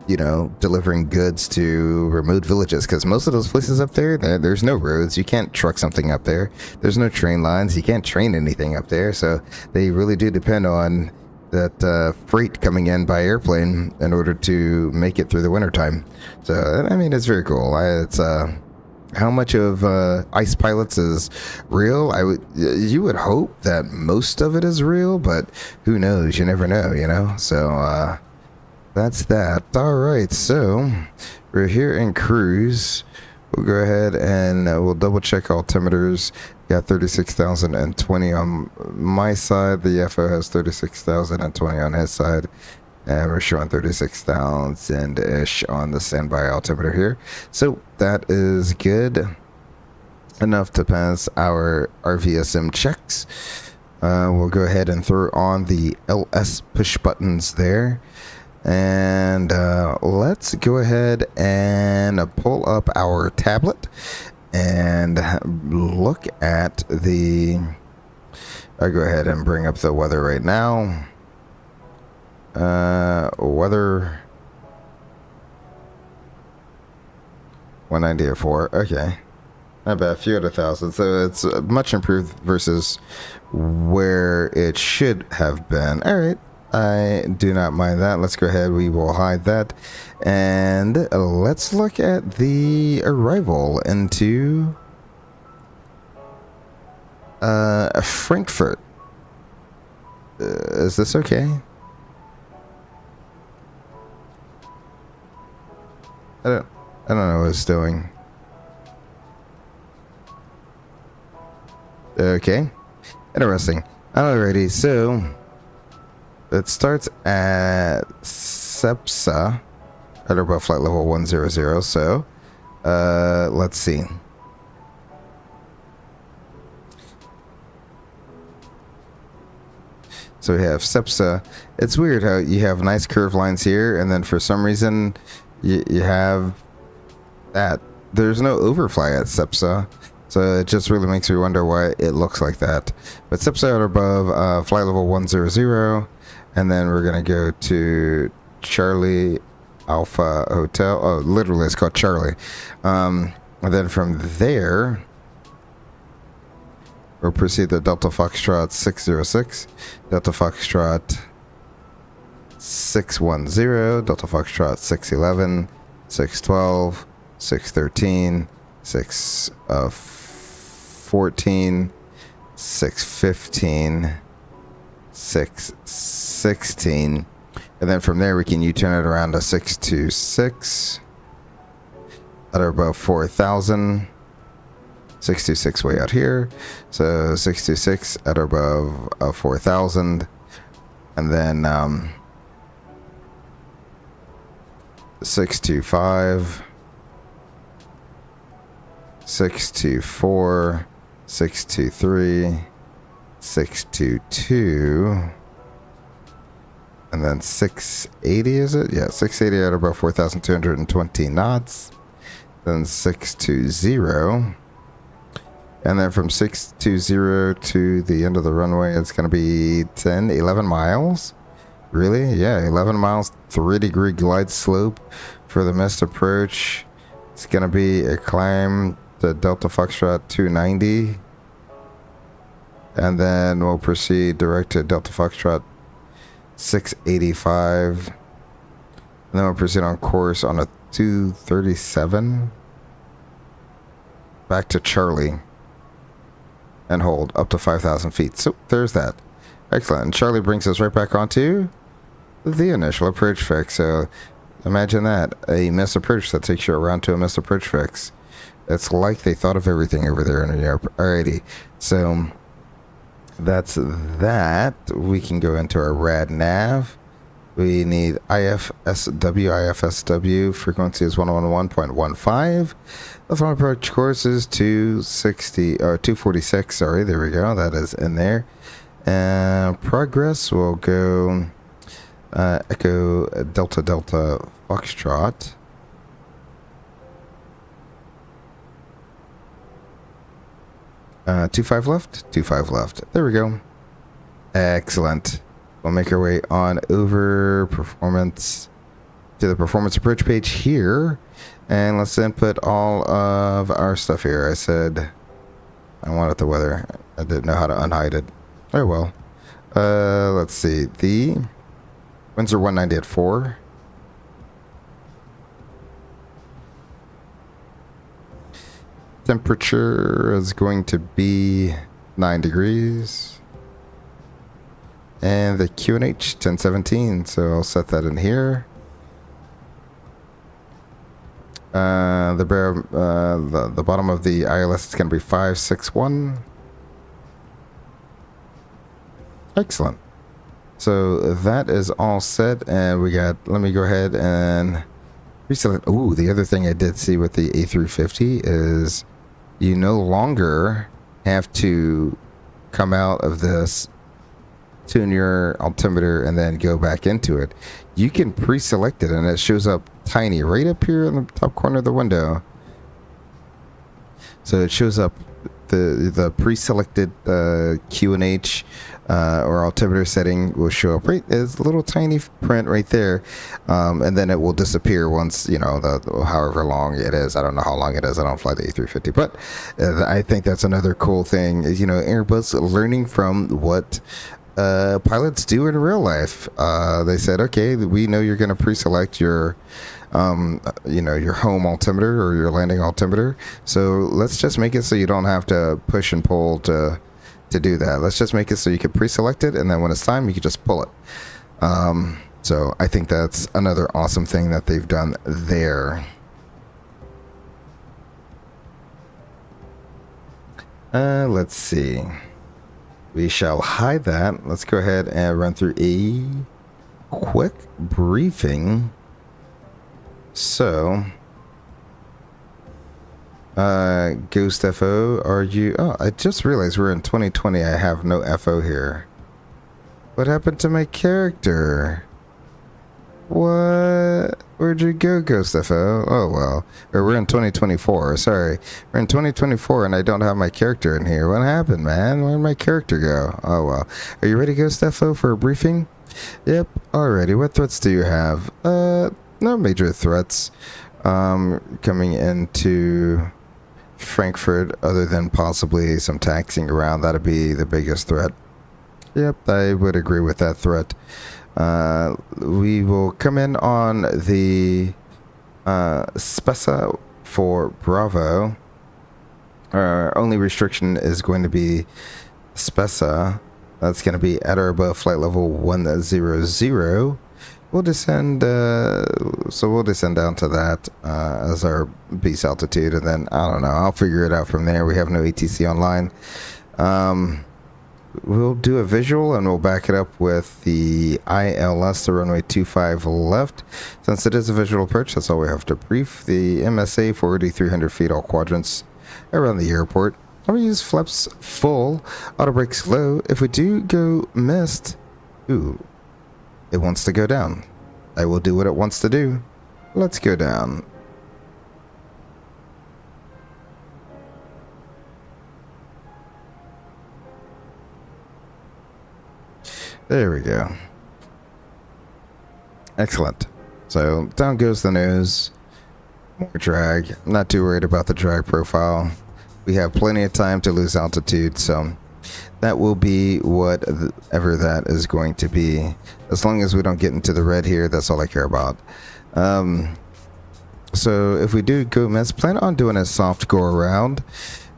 You know, delivering goods to remote villages, because most of those places up there, there's no roads. You can't truck something up there. There's no train lines. You can't train anything up there. So they really do depend on that freight coming in by airplane in order to make it through the wintertime. So, I mean, it's very cool. It's how much of Ice Pilots is real? You would hope that most of it is real, but who knows? You never know, you know? So, that's that. All right, so we're here in cruise. We'll go ahead and we'll double check altimeters. Got 36,020 on my side. The FO has 36,020 on his side. And we're showing 36,000-ish on the standby altimeter here. So that is good enough to pass our RVSM checks. We'll go ahead and throw on the LS push buttons there. And let's go ahead and pull up our tablet and look at the... I'll go ahead and bring up the weather right now. Weather 190.4. Okay, not bad. A few out of 1,000, so it's much improved versus where it should have been. All right, I do not mind that. Let's go ahead. We will hide that, and let's look at the arrival into Frankfurt. Is this okay? I don't know what it's doing. Okay. Interesting. Alrighty, so it starts at Sepsa at above flight level 100, so let's see. So we have Sepsa. It's weird how you have nice curved lines here, and then for some reason you have that. There's no overfly at Sepsa, so it just really makes me wonder why it looks like that. But Sepsa are above flight level 100, and then we're gonna go to Charlie Alpha Hotel. Oh, literally it's called Charlie. And then from there we'll proceed to Delta Foxtrot 606, Delta Foxtrot 610, Delta Foxtrot 611, 612, 613, 614, 615, 616, and then from there we can U-turn it around to 626 at or above 4,000. 626 way out here, so 626 at or above 4,000, and then 625, 624, 623, 622, and then 680, is it? Yeah, 680 at or above 4,220 knots, then 620. And then from 620 to the end of the runway, it's going to be 11 miles. Really? Yeah, 11 miles, 3-degree glide slope for the missed approach. It's going to be a climb to Delta Foxtrot 290. And then we'll proceed direct to Delta Foxtrot 685. And then we'll proceed on course on a 237. Back to Charlie. And hold up to 5,000 feet. So there's that. Excellent. And Charlie brings us right back onto the initial approach fix. So imagine that. A missed approach that takes you around to a missed approach fix. It's like they thought of everything over there in the airport. Alrighty. So that's that. We can go into our rad nav. We need IFSW. Frequency is 111.15. The final approach course is 246. Sorry, there we go. That is in there. Progress will go Echo Delta Delta Foxtrot. Uh, 25 left. 25 left. There we go. Excellent. We'll make our way on over performance to the performance approach page here, and let's input all of our stuff here. I said I wanted the weather. I didn't know how to unhide it. Oh well. Let's see. The winds are 190 at 4. Temperature is going to be 9 degrees. And the QNH 1017, so I'll set that in here. The bottom of the ILS is going to be 561. Excellent. So that is all set, and we got. Let me go ahead and reselect. Ooh, the other thing I did see with the A350 is you no longer have to come out of this, tune your altimeter, and then go back into it. You can pre-select it, and it shows up tiny right up here in the top corner of the window. So it shows up the pre-selected QNH or altimeter setting will show up right as a little tiny print right there, and then it will disappear once, you know, however long it is. I don't know how long it is. I don't fly the A350, but I think that's another cool thing is, you know, Airbus learning from what pilots do in real life. They said, okay, we know you're going to pre-select your you know, your home altimeter or your landing altimeter, so let's just make it so you don't have to push and pull to to do that. Let's just make it so you can pre-select it, and then when it's time, you can just pull it. So I think that's another awesome thing that they've done there. Let's see. We shall hide that. Let's go ahead and run through a quick briefing. So, Ghost FO, are you... Oh, I just realized we're in 2020. I have no FO here. What happened to my character? What? Where'd you go, Ghost FO? Oh, well. Or we're in 2024. Sorry. We're in 2024 and I don't have my character in here. What happened, man? Where'd my character go? Oh, well. Are you ready, Ghost FO, for a briefing? Yep. Alrighty. What threats do you have? No major threats coming into Frankfurt other than possibly some taxiing around. That'd be the biggest threat. Yep, I would agree with that threat. We will come in on the Spessa for Bravo. Our only restriction is going to be Spessa. That's going to be at or above flight level 100. We'll descend, so we'll descend down to that as our base altitude, and then, I don't know, I'll figure it out from there. We have no ATC online. We'll do a visual and we'll back it up with the ILS, the runway 25 left. Since it is a visual approach, that's all we have to brief. The MSA 4,300 feet, all quadrants around the airport. I'm going to use flaps full, auto brakes low. If we do go missed, ooh, it wants to go down. I will do what it wants to do. Let's go down. There we go. Excellent. So down goes the nose. More drag. I'm not too worried about the drag profile. We have plenty of time to lose altitude, so that will be whatever that is going to be. As long as we don't get into the red here, that's all I care about. So if we do go miss, plan on doing a soft go around.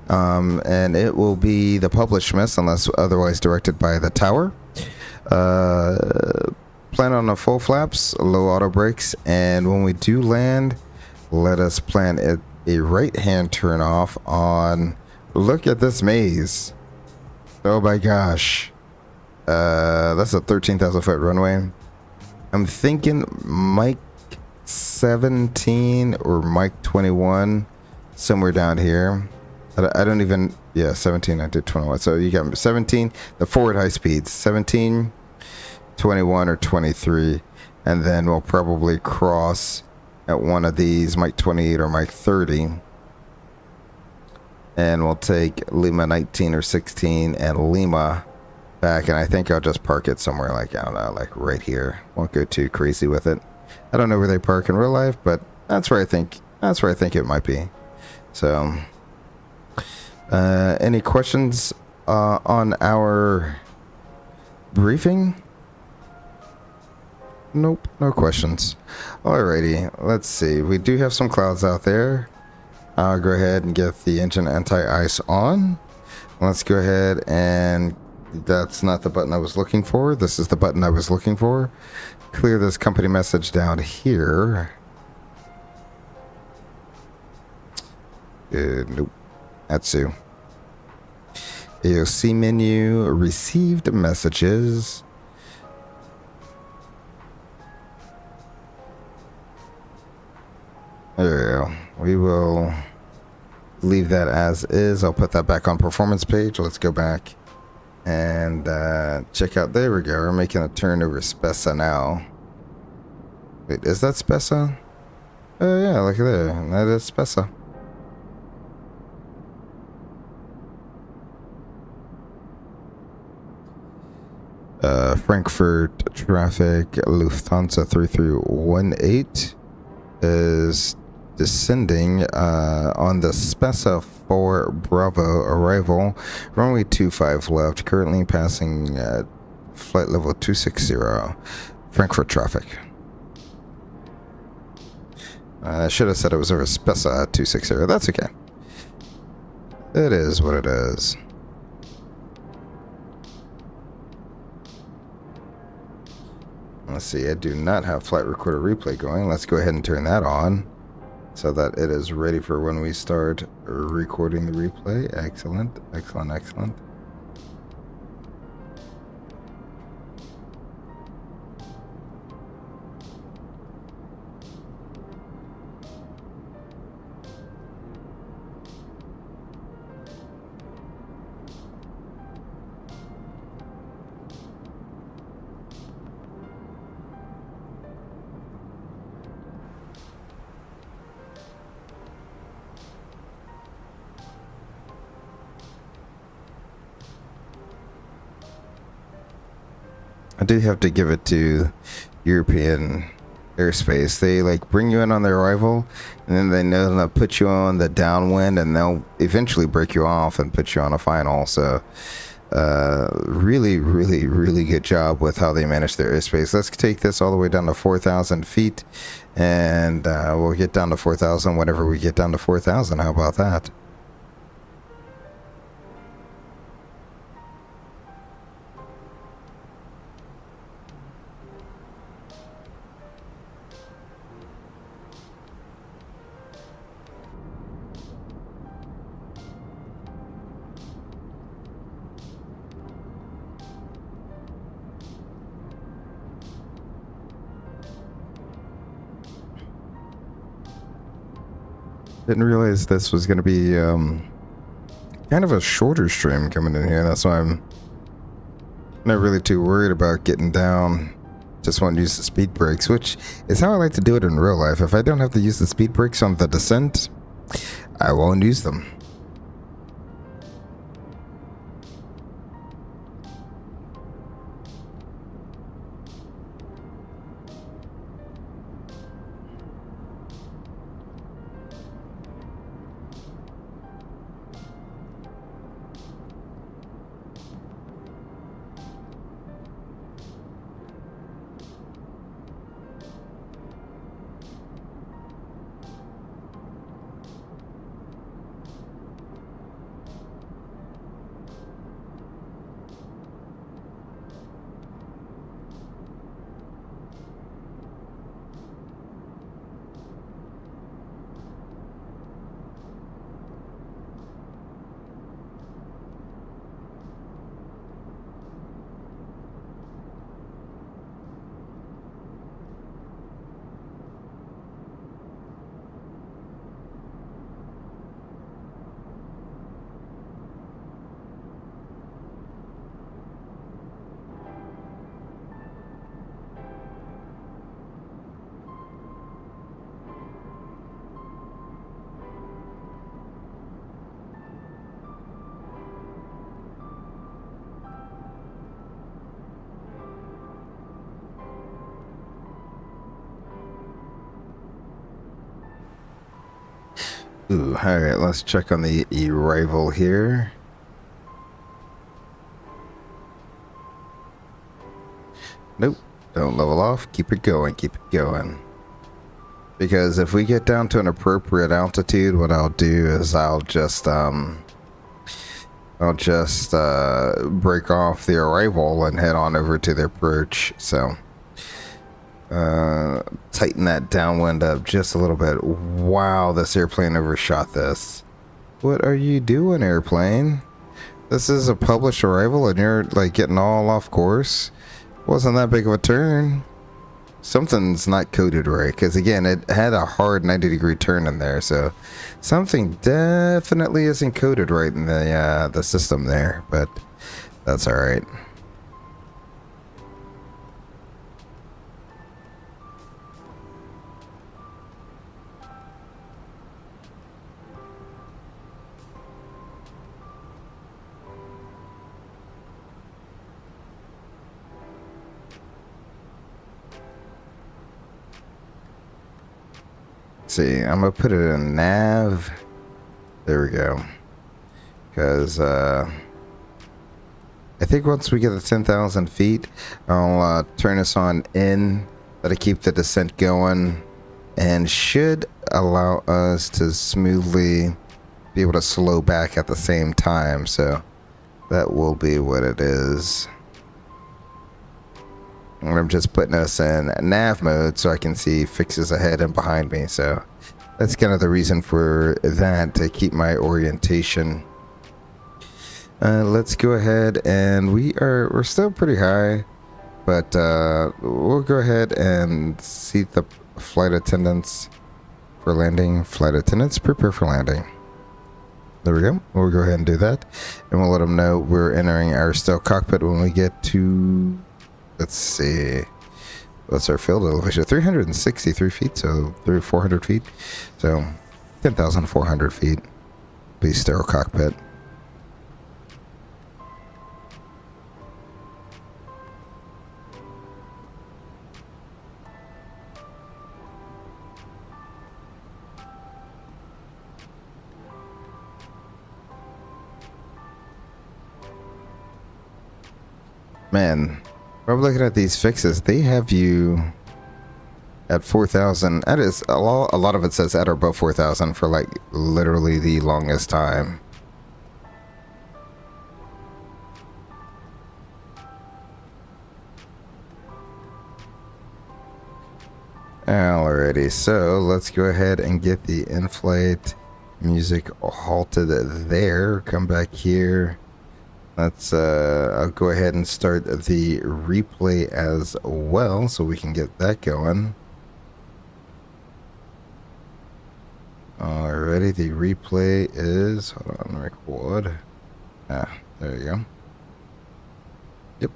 And it will be the published miss unless otherwise directed by the tower. Plan on the full flaps, low auto brakes, and when we do land, let us plan a right hand turn off on, look at this maze. Oh my gosh. That's a 13,000 foot runway. I'm thinking Mike 17 or Mike 21, somewhere down here. I don't even, yeah, 17, I did 21. So you got 17, the forward high speeds, 17, 21, or 23. And then we'll probably cross at one of these, Mike 28 or Mike 30. And we'll take Lima 19 or 16 and Lima back. And I think I'll just park it somewhere like, I don't know, like right here. Won't go too crazy with it. I don't know where they park in real life, but that's where I think it might be. So... any questions on our briefing? Nope, no questions. Alrighty, let's see. We do have some clouds out there. I'll go ahead and get the engine anti-ice on. Let's go ahead and... That's not the button I was looking for. This is the button I was looking for. Clear this company message down here. Nope. Atsu. AOC menu, received messages. There we go. We will leave that as is. I'll put that back on performance page. Let's go back and check out. There we go. We're making a turn over Spessa now. Wait, is that Spessa? Oh yeah, look at there. That is Spessa. Frankfurt traffic, Lufthansa 3318 is descending on the Spessa for Bravo arrival, runway 25 left, currently passing flight level 260, Frankfurt traffic. I should have said it was over Spessa at 260. That's okay. It is what it is. Let's see, I do not have flight recorder replay going. Let's go ahead and turn that on so that it is ready for when we start recording the replay. Excellent, excellent, excellent. I do have to give it to European airspace. They like bring you in on their arrival, and then they know they'll put you on the downwind, and they'll eventually break you off and put you on a final. So really, really, really good job with how they manage their airspace. Let's take this all the way down to 4,000 feet, and we'll get down to 4,000 whenever we get down to 4,000. How about that? Didn't realize this was going to be kind of a shorter stream coming in here. That's why I'm not really too worried about getting down. Just want to use the speed brakes, which is how I like to do it in real life. If I don't have to use the speed brakes on the descent, I won't use them. Ooh, alright, let's check on the arrival here. Nope, don't level off. Keep it going, keep it going. Because if we get down to an appropriate altitude, what I'll do is I'll just break off the arrival and head on over to the approach. So tighten that downwind up just a little bit. Wow, this airplane overshot this. What are you doing, airplane? This is a published arrival and you're like getting all off course. Wasn't that big of a turn. Something's not coded right, because again, it had a hard 90-degree turn in there, so something definitely isn't coded right in the system there, but that's all right. See, I'm gonna put it in nav. There we go. Because I think once we get to 10,000 feet, I'll turn this on in, let it keep the descent going, and should allow us to smoothly be able to slow back at the same time. So that will be what it is. And I'm just putting us in nav mode so I can see fixes ahead and behind me. So that's kind of the reason for that, to keep my orientation. Let's go ahead, and we're still pretty high, but we'll go ahead and seat the flight attendants for landing. Flight attendants, prepare for landing. There we go. We'll go ahead and do that, and we'll let them know we're entering our stealth cockpit when we get to, let's see, what's our field elevation? 363 feet, so 400 feet, so 10,400 feet. Be sterile cockpit. Man, I'm looking at these fixes. They have you at 4,000. That is a lot of it says at or above 4,000 for like literally the longest time. Alrighty, so let's go ahead and get the in-flight music halted there. Come back here. Let's I'll go ahead and start the replay as well so we can get that going. Alrighty, the replay is, hold on, record. There you go. Yep.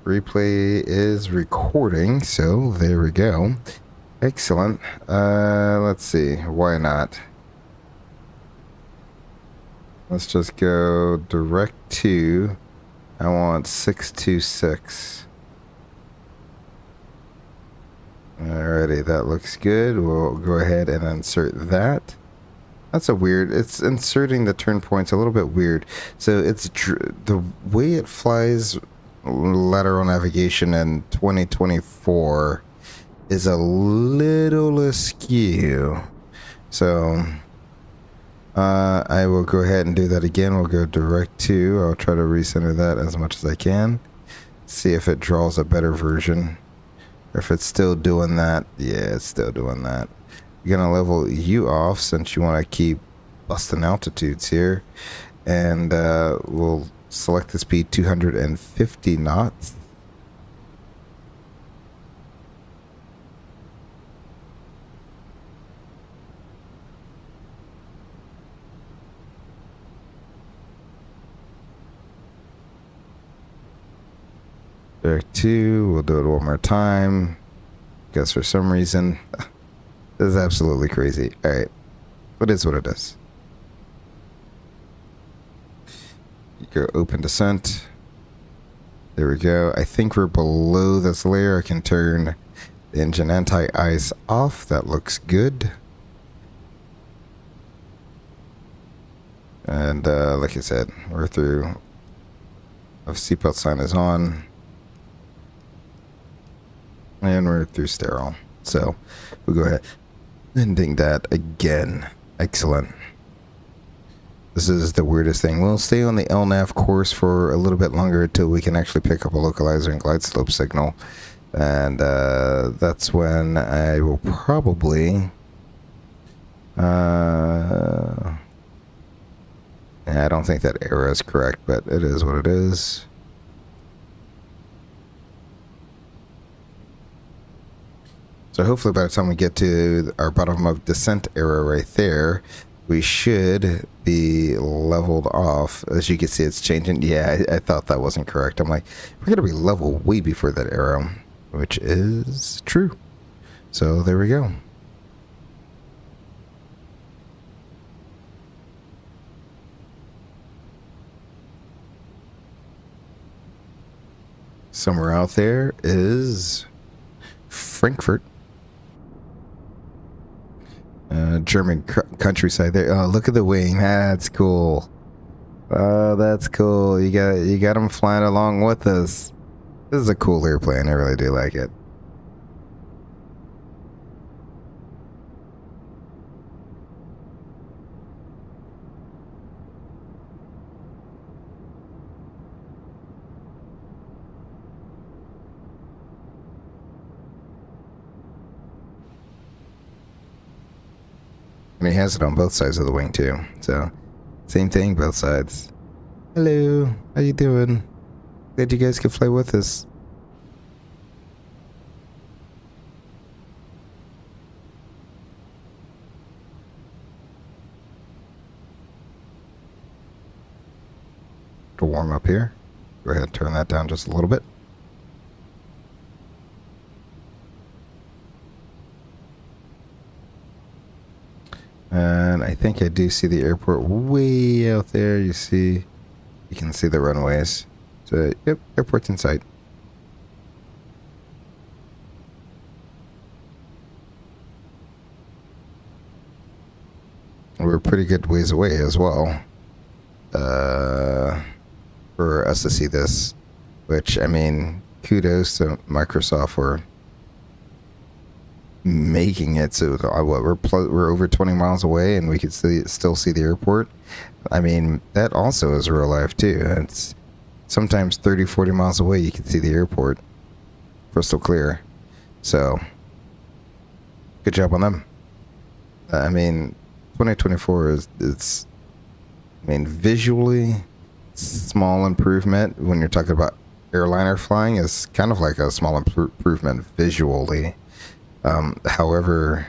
Replay is recording, so there we go. Excellent. Let's see, why not? Let's just go direct to, I want 626. Alrighty, that looks good. We'll go ahead and insert that. That's a weird, it's inserting the turn points a little bit weird. So it's the way it flies lateral navigation in 2024 is a little askew. So I will go ahead and do that again. We'll go direct to, I'll try to recenter that as much as I can. See if it draws a better version. Or if it's still doing that. Yeah, it's still doing that. You're going to level you off since you want to keep busting altitudes here. And we'll select the speed 250 knots. Direct 2, we'll do it one more time. Because for some reason, this is absolutely crazy. Alright, what is what it is. You go open descent. There we go. I think we're below this layer. I can turn the engine anti-ice off. That looks good. And like I said, we're through. Our seatbelt sign is on. And we're through sterile. So we'll go ahead and ding that again. Excellent. This is the weirdest thing. We'll stay on the LNAV course for a little bit longer until we can actually pick up a localizer and glide slope signal. And that's when I will probably... I don't think that error is correct, but it is what it is. So hopefully by the time we get to our bottom of descent area right there, we should be leveled off. As you can see, it's changing. Yeah, I thought that wasn't correct. I'm like, we're going to be level way before that arrow, which is true. So there we go. Somewhere out there is Frankfurt. German countryside there. Oh, look at the wing. That's cool. Oh, that's cool. You got them flying along with us. This is a cool airplane. I really do like it. And he has it on both sides of the wing too. So same thing, both sides. Hello, how you doing? Glad you guys could fly with us. To warm up here. Go ahead and turn that down just a little bit. And I think I do see the airport way out there. You can see the runways. So, yep, airport's in sight. We're a pretty good ways away as well. For us to see this, which, I mean, kudos to Microsoft for making it so we're over 20 miles away and we could still see the airport. I mean, that also is real life too. It's sometimes 30-40 miles away you can see the airport crystal clear. So good job on them. I mean, 2024 is I mean, visually small improvement when you're talking about airliner flying is kind of like a small improvement visually. However,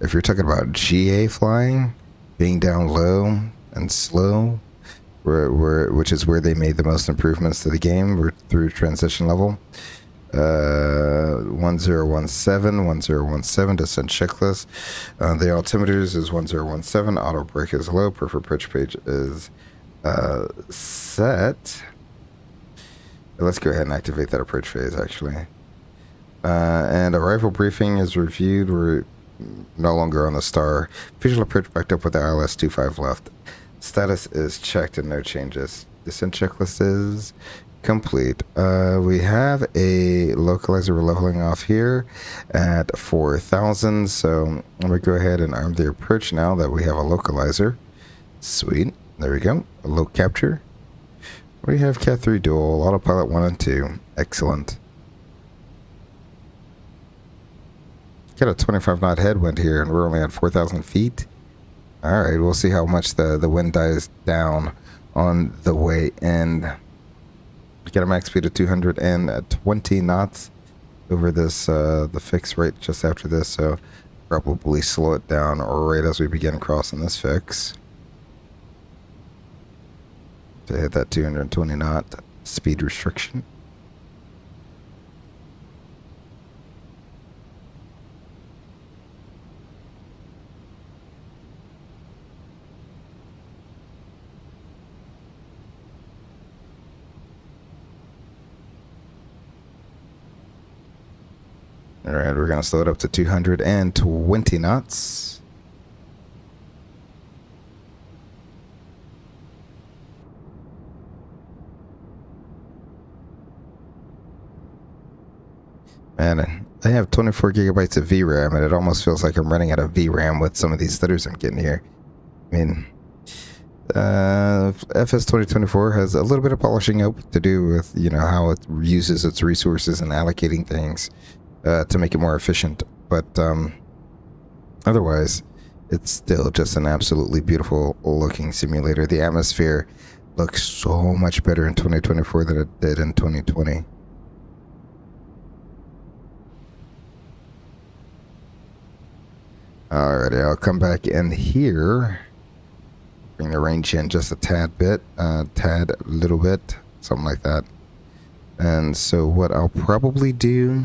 if you're talking about GA flying, being down low and slow, which is where they made the most improvements to the game through transition level. 1017 descent checklist. The altimeters is 1017. Auto brake is low. Preferred pitch page is set. Let's go ahead and activate that approach phase actually. And arrival briefing is reviewed. We're no longer on the star. Visual approach backed up with the ILS 25 left. Status is checked and no changes. Descent checklist is complete. We have a localizer we're leveling off here at 4,000. So I'm going to go ahead and arm the approach now that we have a localizer. Sweet. There we go. A low capture. We have Cat 3 dual, autopilot 1 and 2. Excellent. Got a 25 knot headwind here and we're only at 4,000 feet. Alright, we'll see how much the wind dies down on the way in. Got a max speed of 220 knots over this, the fix right just after this, so probably slow it down right as we begin crossing this fix. To hit that 220 knot speed restriction. Alright, we're going to slow it up to 220 knots. Man, I have 24 gigabytes of VRAM, and it almost feels like I'm running out of VRAM with some of these stutters I'm getting here. I mean, FS 2024 has a little bit of polishing up to do with, you know, how it uses its resources and allocating things to make it more efficient. But otherwise, it's still just an absolutely beautiful looking simulator. The atmosphere looks so much better in 2024 than it did in 2020. Alrighty, I'll come back in here. Bring the range in just a tad bit, little bit, something like that. And so what I'll probably do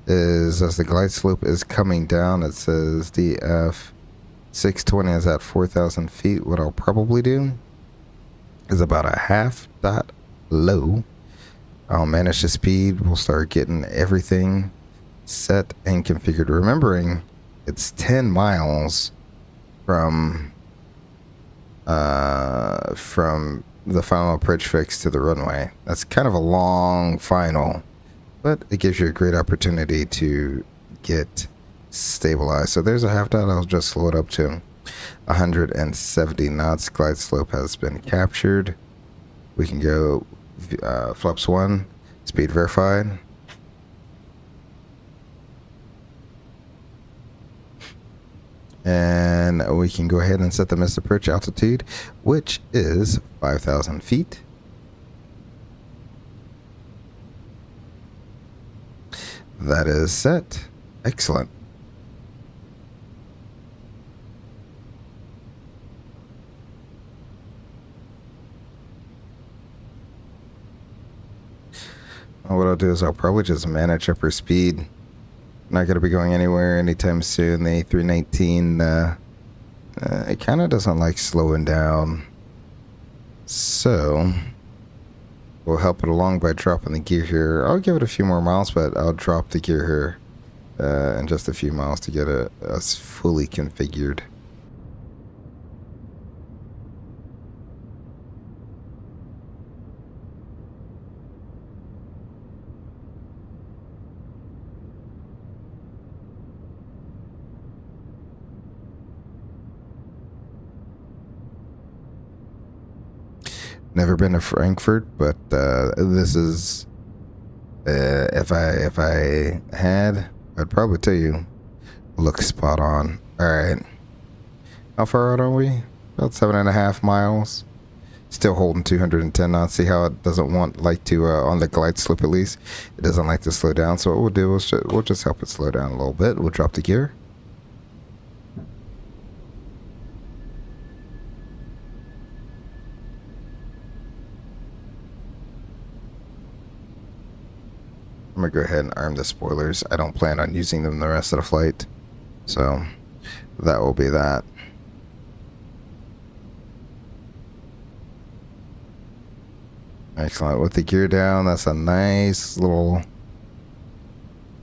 is, as the glide slope is coming down, it says DF 620 is at 4,000 feet. What I'll probably do is about a half dot low. I'll manage the speed. We'll start getting everything set and configured. Remembering, it's 10 miles from the final approach fix to the runway. That's kind of a long final, but it gives you a great opportunity to get stabilized. So there's a half dot. I'll just slow it up to 170 knots. Glide slope has been captured. We can go flaps 1, speed verified. And then we can go ahead and set the missed approach altitude, which is 5,000 feet. That is set. Excellent. What I'll do is I'll probably just manage upper speed. Not going to be going anywhere anytime soon. The A319, it kind of doesn't like slowing down. So we'll help it along by dropping the gear here. I'll give it a few more miles, but I'll drop the gear here in just a few miles to get us fully configured. Never been to Frankfurt, but this is if I had, I'd probably tell you, looks spot on. All right, how far out are we? About 7.5 miles. Still holding 210 knots. See how it doesn't like to on the glide slope at least. It doesn't like to slow down. So what we'll do is we'll just help it slow down a little bit. We'll drop the gear. I'm gonna go ahead and arm the spoilers. I don't plan on using them the rest of the flight, so that will be that. Excellent. With the gear down, that's a nice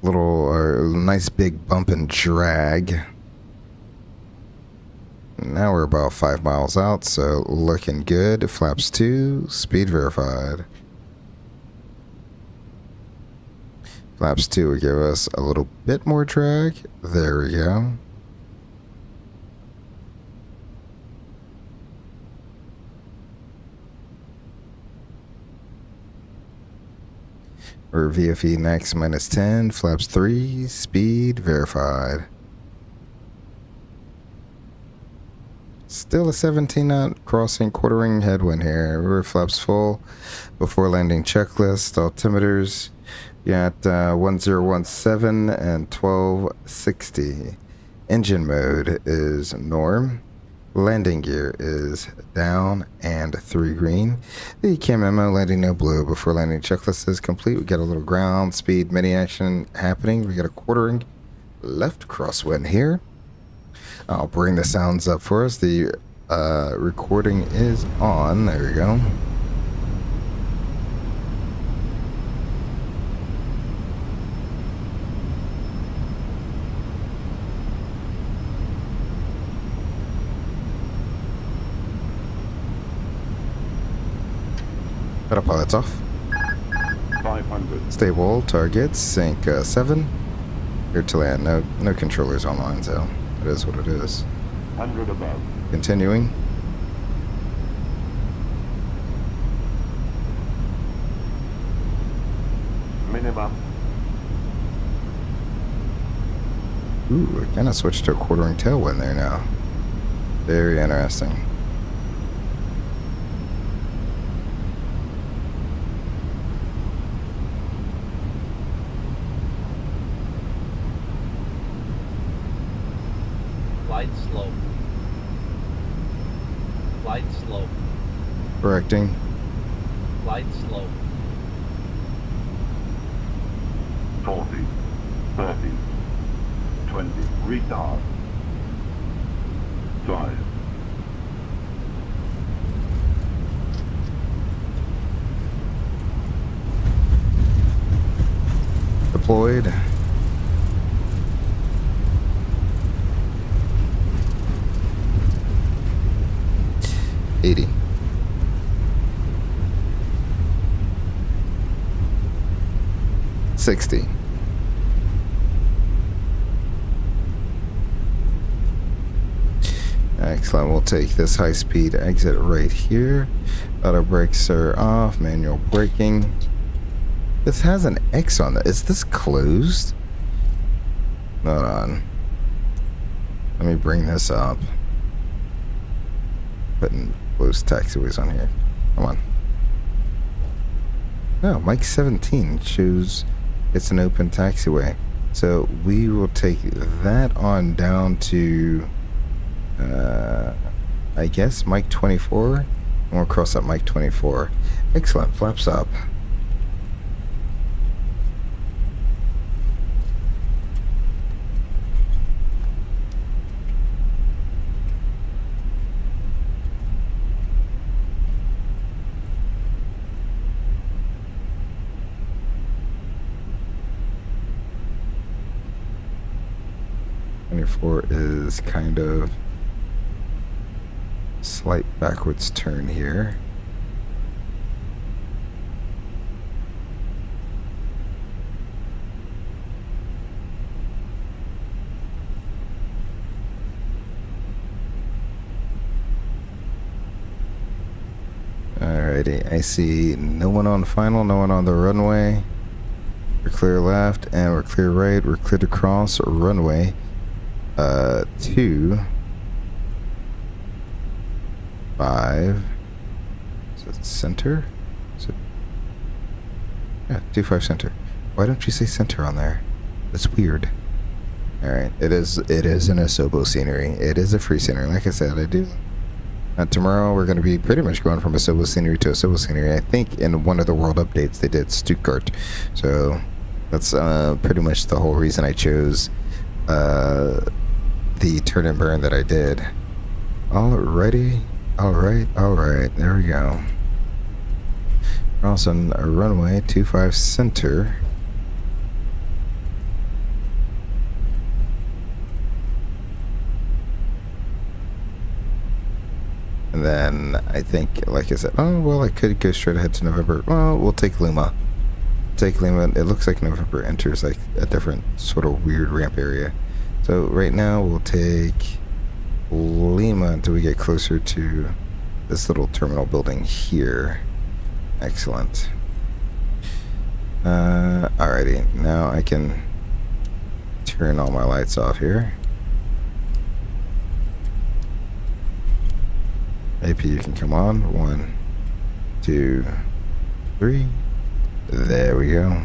nice big bump and drag. Now we're about 5 miles out, so looking good. Flaps 2, speed verified. Flaps 2 will give us a little bit more drag. There we go. Or VFE next -10, flaps 3, speed verified. Still a 17 knot crossing quartering headwind here. Rear flaps full. Before landing checklist, altimeters. Got 1017 and 1260. Engine mode is norm. Landing gear is down and 3 green. The cam memo landing no blue. Before landing checklist is complete. We got a little ground speed mini action happening. We got a quartering left crosswind here. I'll bring the sounds up for us. The recording is on. There we go. Autopilot's off. 500. Stable targets, sync 7. Here to land. No controllers online, so it is what it is. 100 above. Continuing. Minimum. Ooh, it kind of switched to a quartering tailwind there now. Very interesting. Glide slope. Glide slope. Correcting. Glide slope. 40. 30. 20. Retard. 5. Deployed. $80. $60. Excellent. We'll take this high-speed exit right here. Auto brakes are off. Manual braking. This has an X on it. Is this closed? Hold on. Let me bring this up. Putting closed taxiways on here. Come on. No, Mike 17 shows it's an open taxiway. So we will take that on down to, I guess, Mike 24. And we'll cross up Mike 24. Excellent. Flaps up. Is kind of slight backwards turn here. Alrighty, I see no one on final, no one on the runway. We're clear left and we're clear right. We're clear to cross runway 2 5. Is it center? Is it? Yeah, 25 center. Why don't you say center on there? That's weird. Alright, it is an Asobo scenery. It is a free scenery. Like I said, I do. Tomorrow we're going to be pretty much going from Asobo scenery to Asobo scenery. I think in one of the world updates they did Stuttgart. So that's pretty much the whole reason I chose the turn and burn that I did. Alrighty. Alright. There we go. Cross on a runway 25 center. And then I think, like I said, oh, well, I could go straight ahead to November. Well, we'll take Lima. Take Lima. It looks like November enters like a different sort of weird ramp area. So right now we'll take Lima until we get closer to this little terminal building here. Excellent. Alrighty. Now I can turn all my lights off here. AP, you can come on. 1, 2, 3. There we go.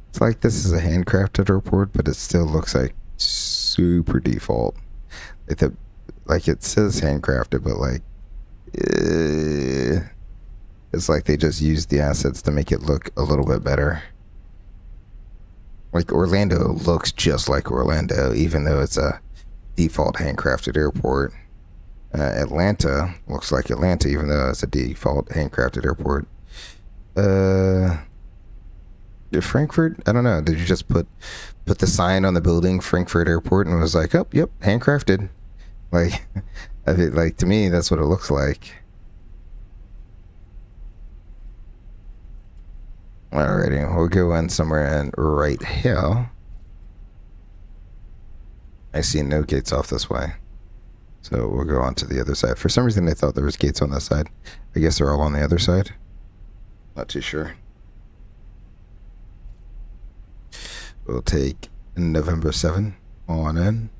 It's like this is a handcrafted airport, but it still looks like super default. Like it says handcrafted, but like it's like they just used the assets to make it look a little bit better. Like Orlando looks just like Orlando, even though it's a default handcrafted airport. Atlanta looks like Atlanta, even though it's a default handcrafted airport. Frankfurt, I don't know. Did you just put the sign on the building, Frankfurt Airport, and it was like, oh, yep, handcrafted. Like, I mean, like to me, that's what it looks like. Alrighty, we'll go in somewhere in right here. I see no gates off this way, so we'll go on to the other side. For some reason, I thought there was gates on this side. I guess they're all on the other side. Not too sure. We'll take November 7 on in.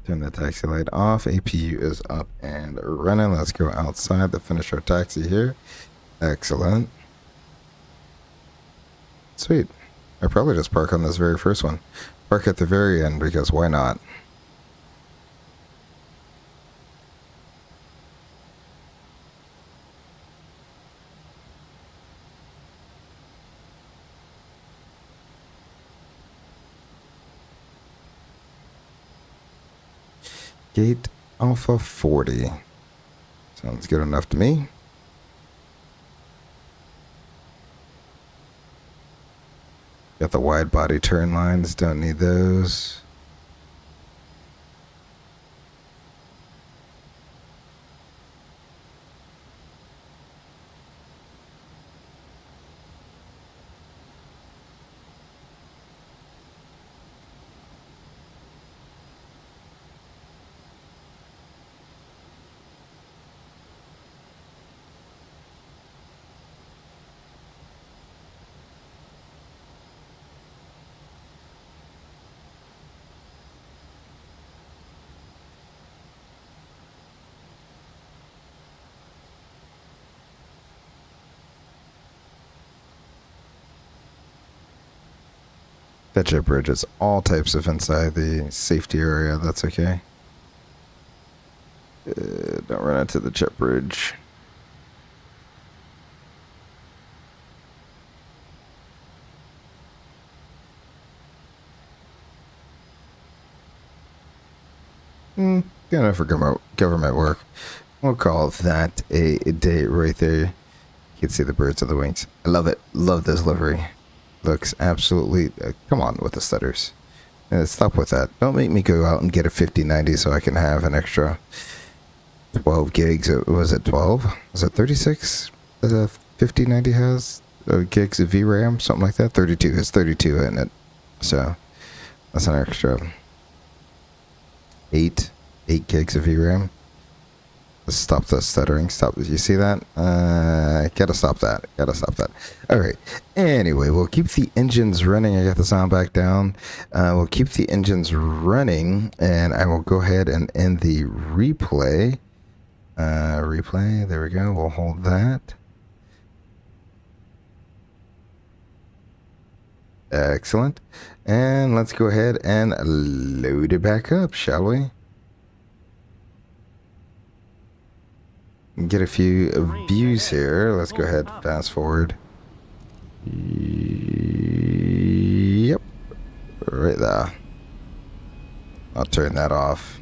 Turn the taxi light off. APU is up and running. Let's go outside to finish our taxi here. Excellent. Sweet. I probably just park on this very first one. Park at the very end because why not? Gate Alpha 40. Sounds good enough to me. Got the wide body turn lines, don't need those. That jet bridge is all types of inside the safety area. That's okay. Don't run into the jet bridge. Good enough for government work. We'll call that a day right there. You can see the birds on the wings. I love it. Love this livery. Looks absolutely... come on with the stutters. Stop with that. Don't make me go out and get a 5090 so I can have an extra 12 gigs. Was it 12? Was it 36 that a 5090 has? Gigs of VRAM? Something like that? 32. It's 32 in it. So that's an extra 8 gigs of VRAM. Stop the stuttering. Stop. You see that? Gotta stop that. Gotta stop that. All right. Anyway, we'll keep the engines running. I got the sound back down. We'll keep the engines running, and I will go ahead and end the replay. Replay. There we go. We'll hold that. Excellent. And let's go ahead and load it back up, shall we? Get a few views here. Let's go ahead, fast forward. Yep, right there. I'll turn that off.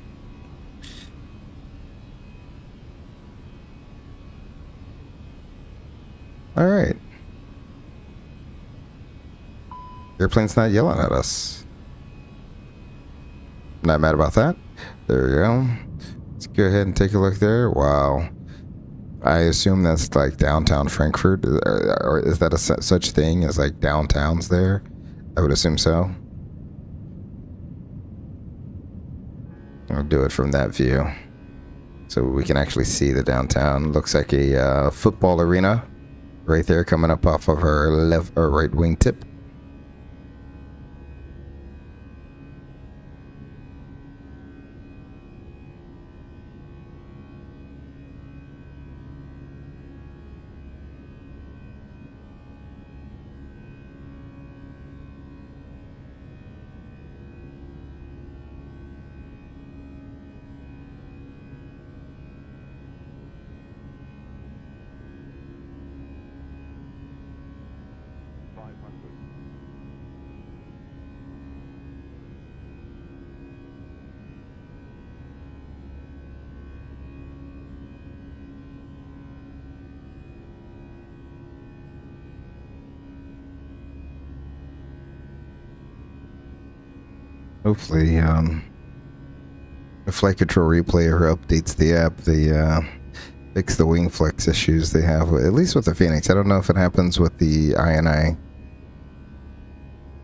All right. Airplane's not yelling at us. Not mad about that. There we go. Let's go ahead and take a look there. Wow. I assume that's like downtown Frankfurt, or is that a such thing as like downtowns there? I would assume so. I'll do it from that view, so we can actually see the downtown. Looks like a football arena right there, coming up off of our left or right wing tip. Hopefully, the flight control replayer updates the app. They fix the wing flex issues they have, at least with the Fenix. I don't know if it happens with the INI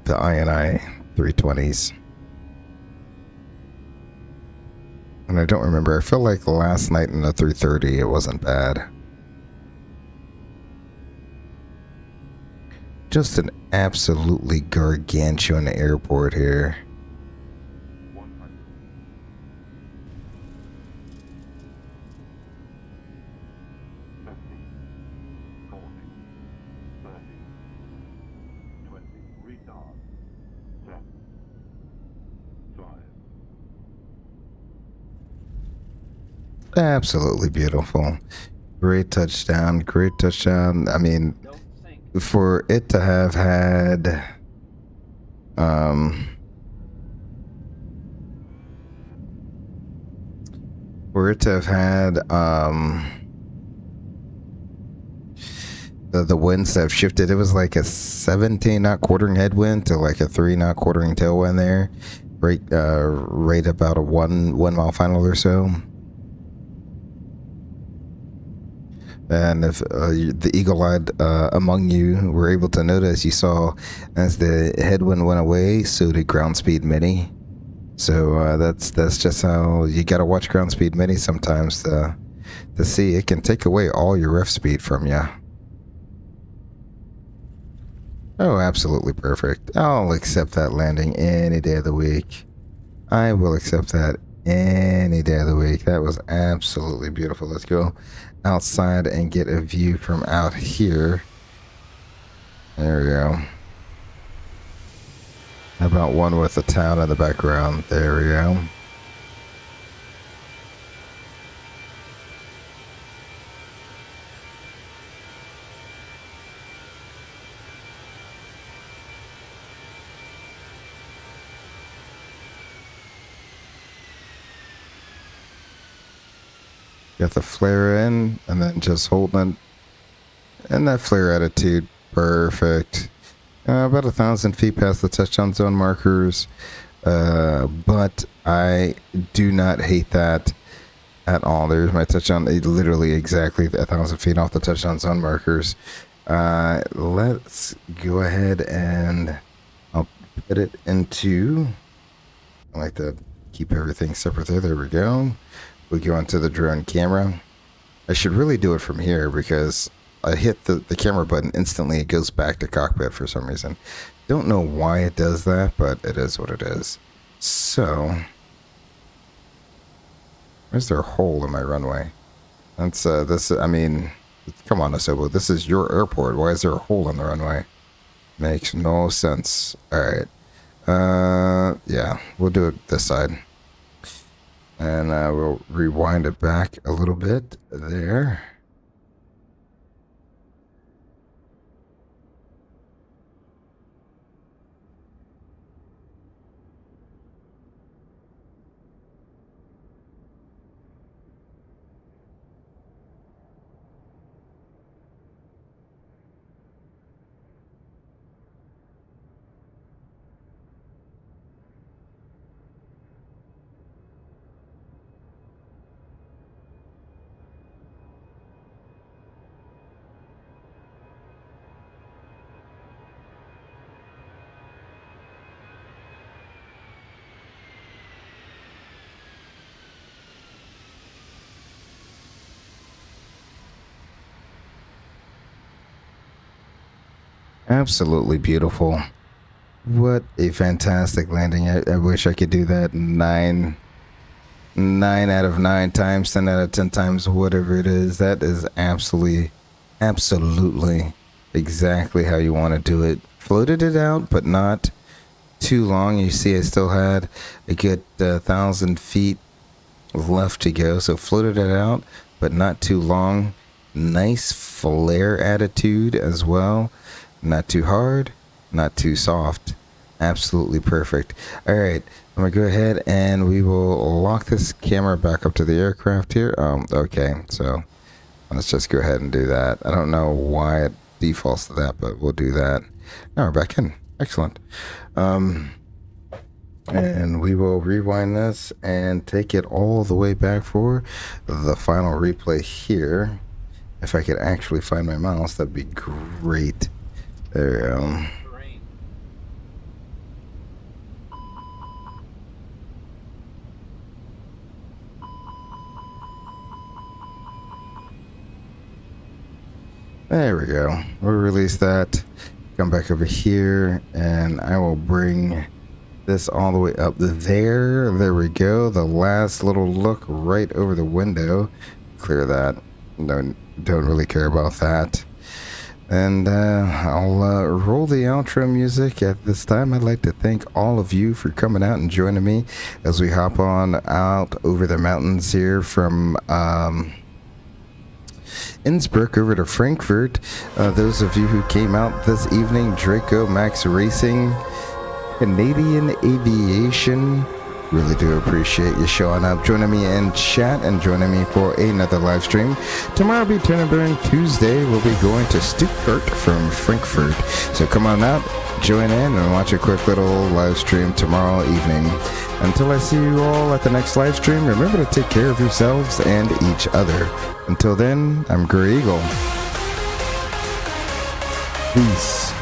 320s. And I don't remember. I feel like last night in the 330, it wasn't bad. Just an absolutely gargantuan airport here. 5, Absolutely beautiful. Great touchdown. Great touchdown. I mean, for it to have had for it to have had the winds have shifted. It was like a 17 knot quartering headwind to like a 3 knot quartering tailwind there, right about a 1 mile final or so. And if the eagle-eyed among you were able to notice, you saw as the headwind went away, so did ground speed mini. So that's just how you gotta watch ground speed mini sometimes to see. It can take away all your ref speed from you. Oh, absolutely perfect. I'll accept that landing any day of the week. I will accept that any day of the week. That was absolutely beautiful. Let's go outside and get a view from out here. There we go. How about one with the town in the background? There we go. Got the flare in and then just holding it. And that flare attitude, perfect. About 1,000 feet past the touchdown zone markers. But I do not hate that at all. There's my touchdown, literally exactly 1,000 feet off the touchdown zone markers. Let's go ahead and I'll put it into, I like to keep everything separate there. There we go. We go into the drone camera. I should really do it from here because I hit the camera button instantly. It goes back to cockpit for some reason. Don't know why it does that, but it is what it is. So, where's there a hole in my runway? That's this. I mean, come on, Asobo. This is your airport. Why is there a hole in the runway? Makes no sense. All right. Yeah, we'll do it this side. And we'll rewind it back a little bit there. Absolutely beautiful. What a fantastic landing. I wish I could do that 9 out of 9 times, 10 out of 10 times, whatever it is. That is absolutely exactly how you want to do it. Floated it out, but not too long. You see I still had a good 1,000 feet left to go. So floated it out, but not too long. Nice flare attitude as well. Not too hard, not too soft. Absolutely perfect. All right, I'm gonna go ahead and we will lock this camera back up to the aircraft here. Okay, so let's just go ahead and do that. I don't know why it defaults to that, but we'll do that. Now we're back in. Excellent. And we will rewind this and take it all the way back for the final replay here. If I could actually find my mouse, that'd be great. There we go. There we go. We'll release that. Come back over here, and I will bring this all the way up there. There we go. The last little look right over the window. Clear that. Don't really care about that. And I'll roll the outro music at this time. I'd like to thank all of you for coming out and joining me as we hop on out over the mountains here from Innsbruck over to Frankfurt. Those of you who came out this evening, Draco Max Racing, Canadian Aviation, Really do appreciate you showing up, joining me in chat, and joining me for another live stream. Tomorrow will be Turnerburn Tuesday. We'll be going to Stuttgart from Frankfurt. So come on out, join in, and watch a quick little live stream tomorrow evening. Until I see you all at the next live stream, remember to take care of yourselves and each other. Until then, I'm Grey Eagle. Peace.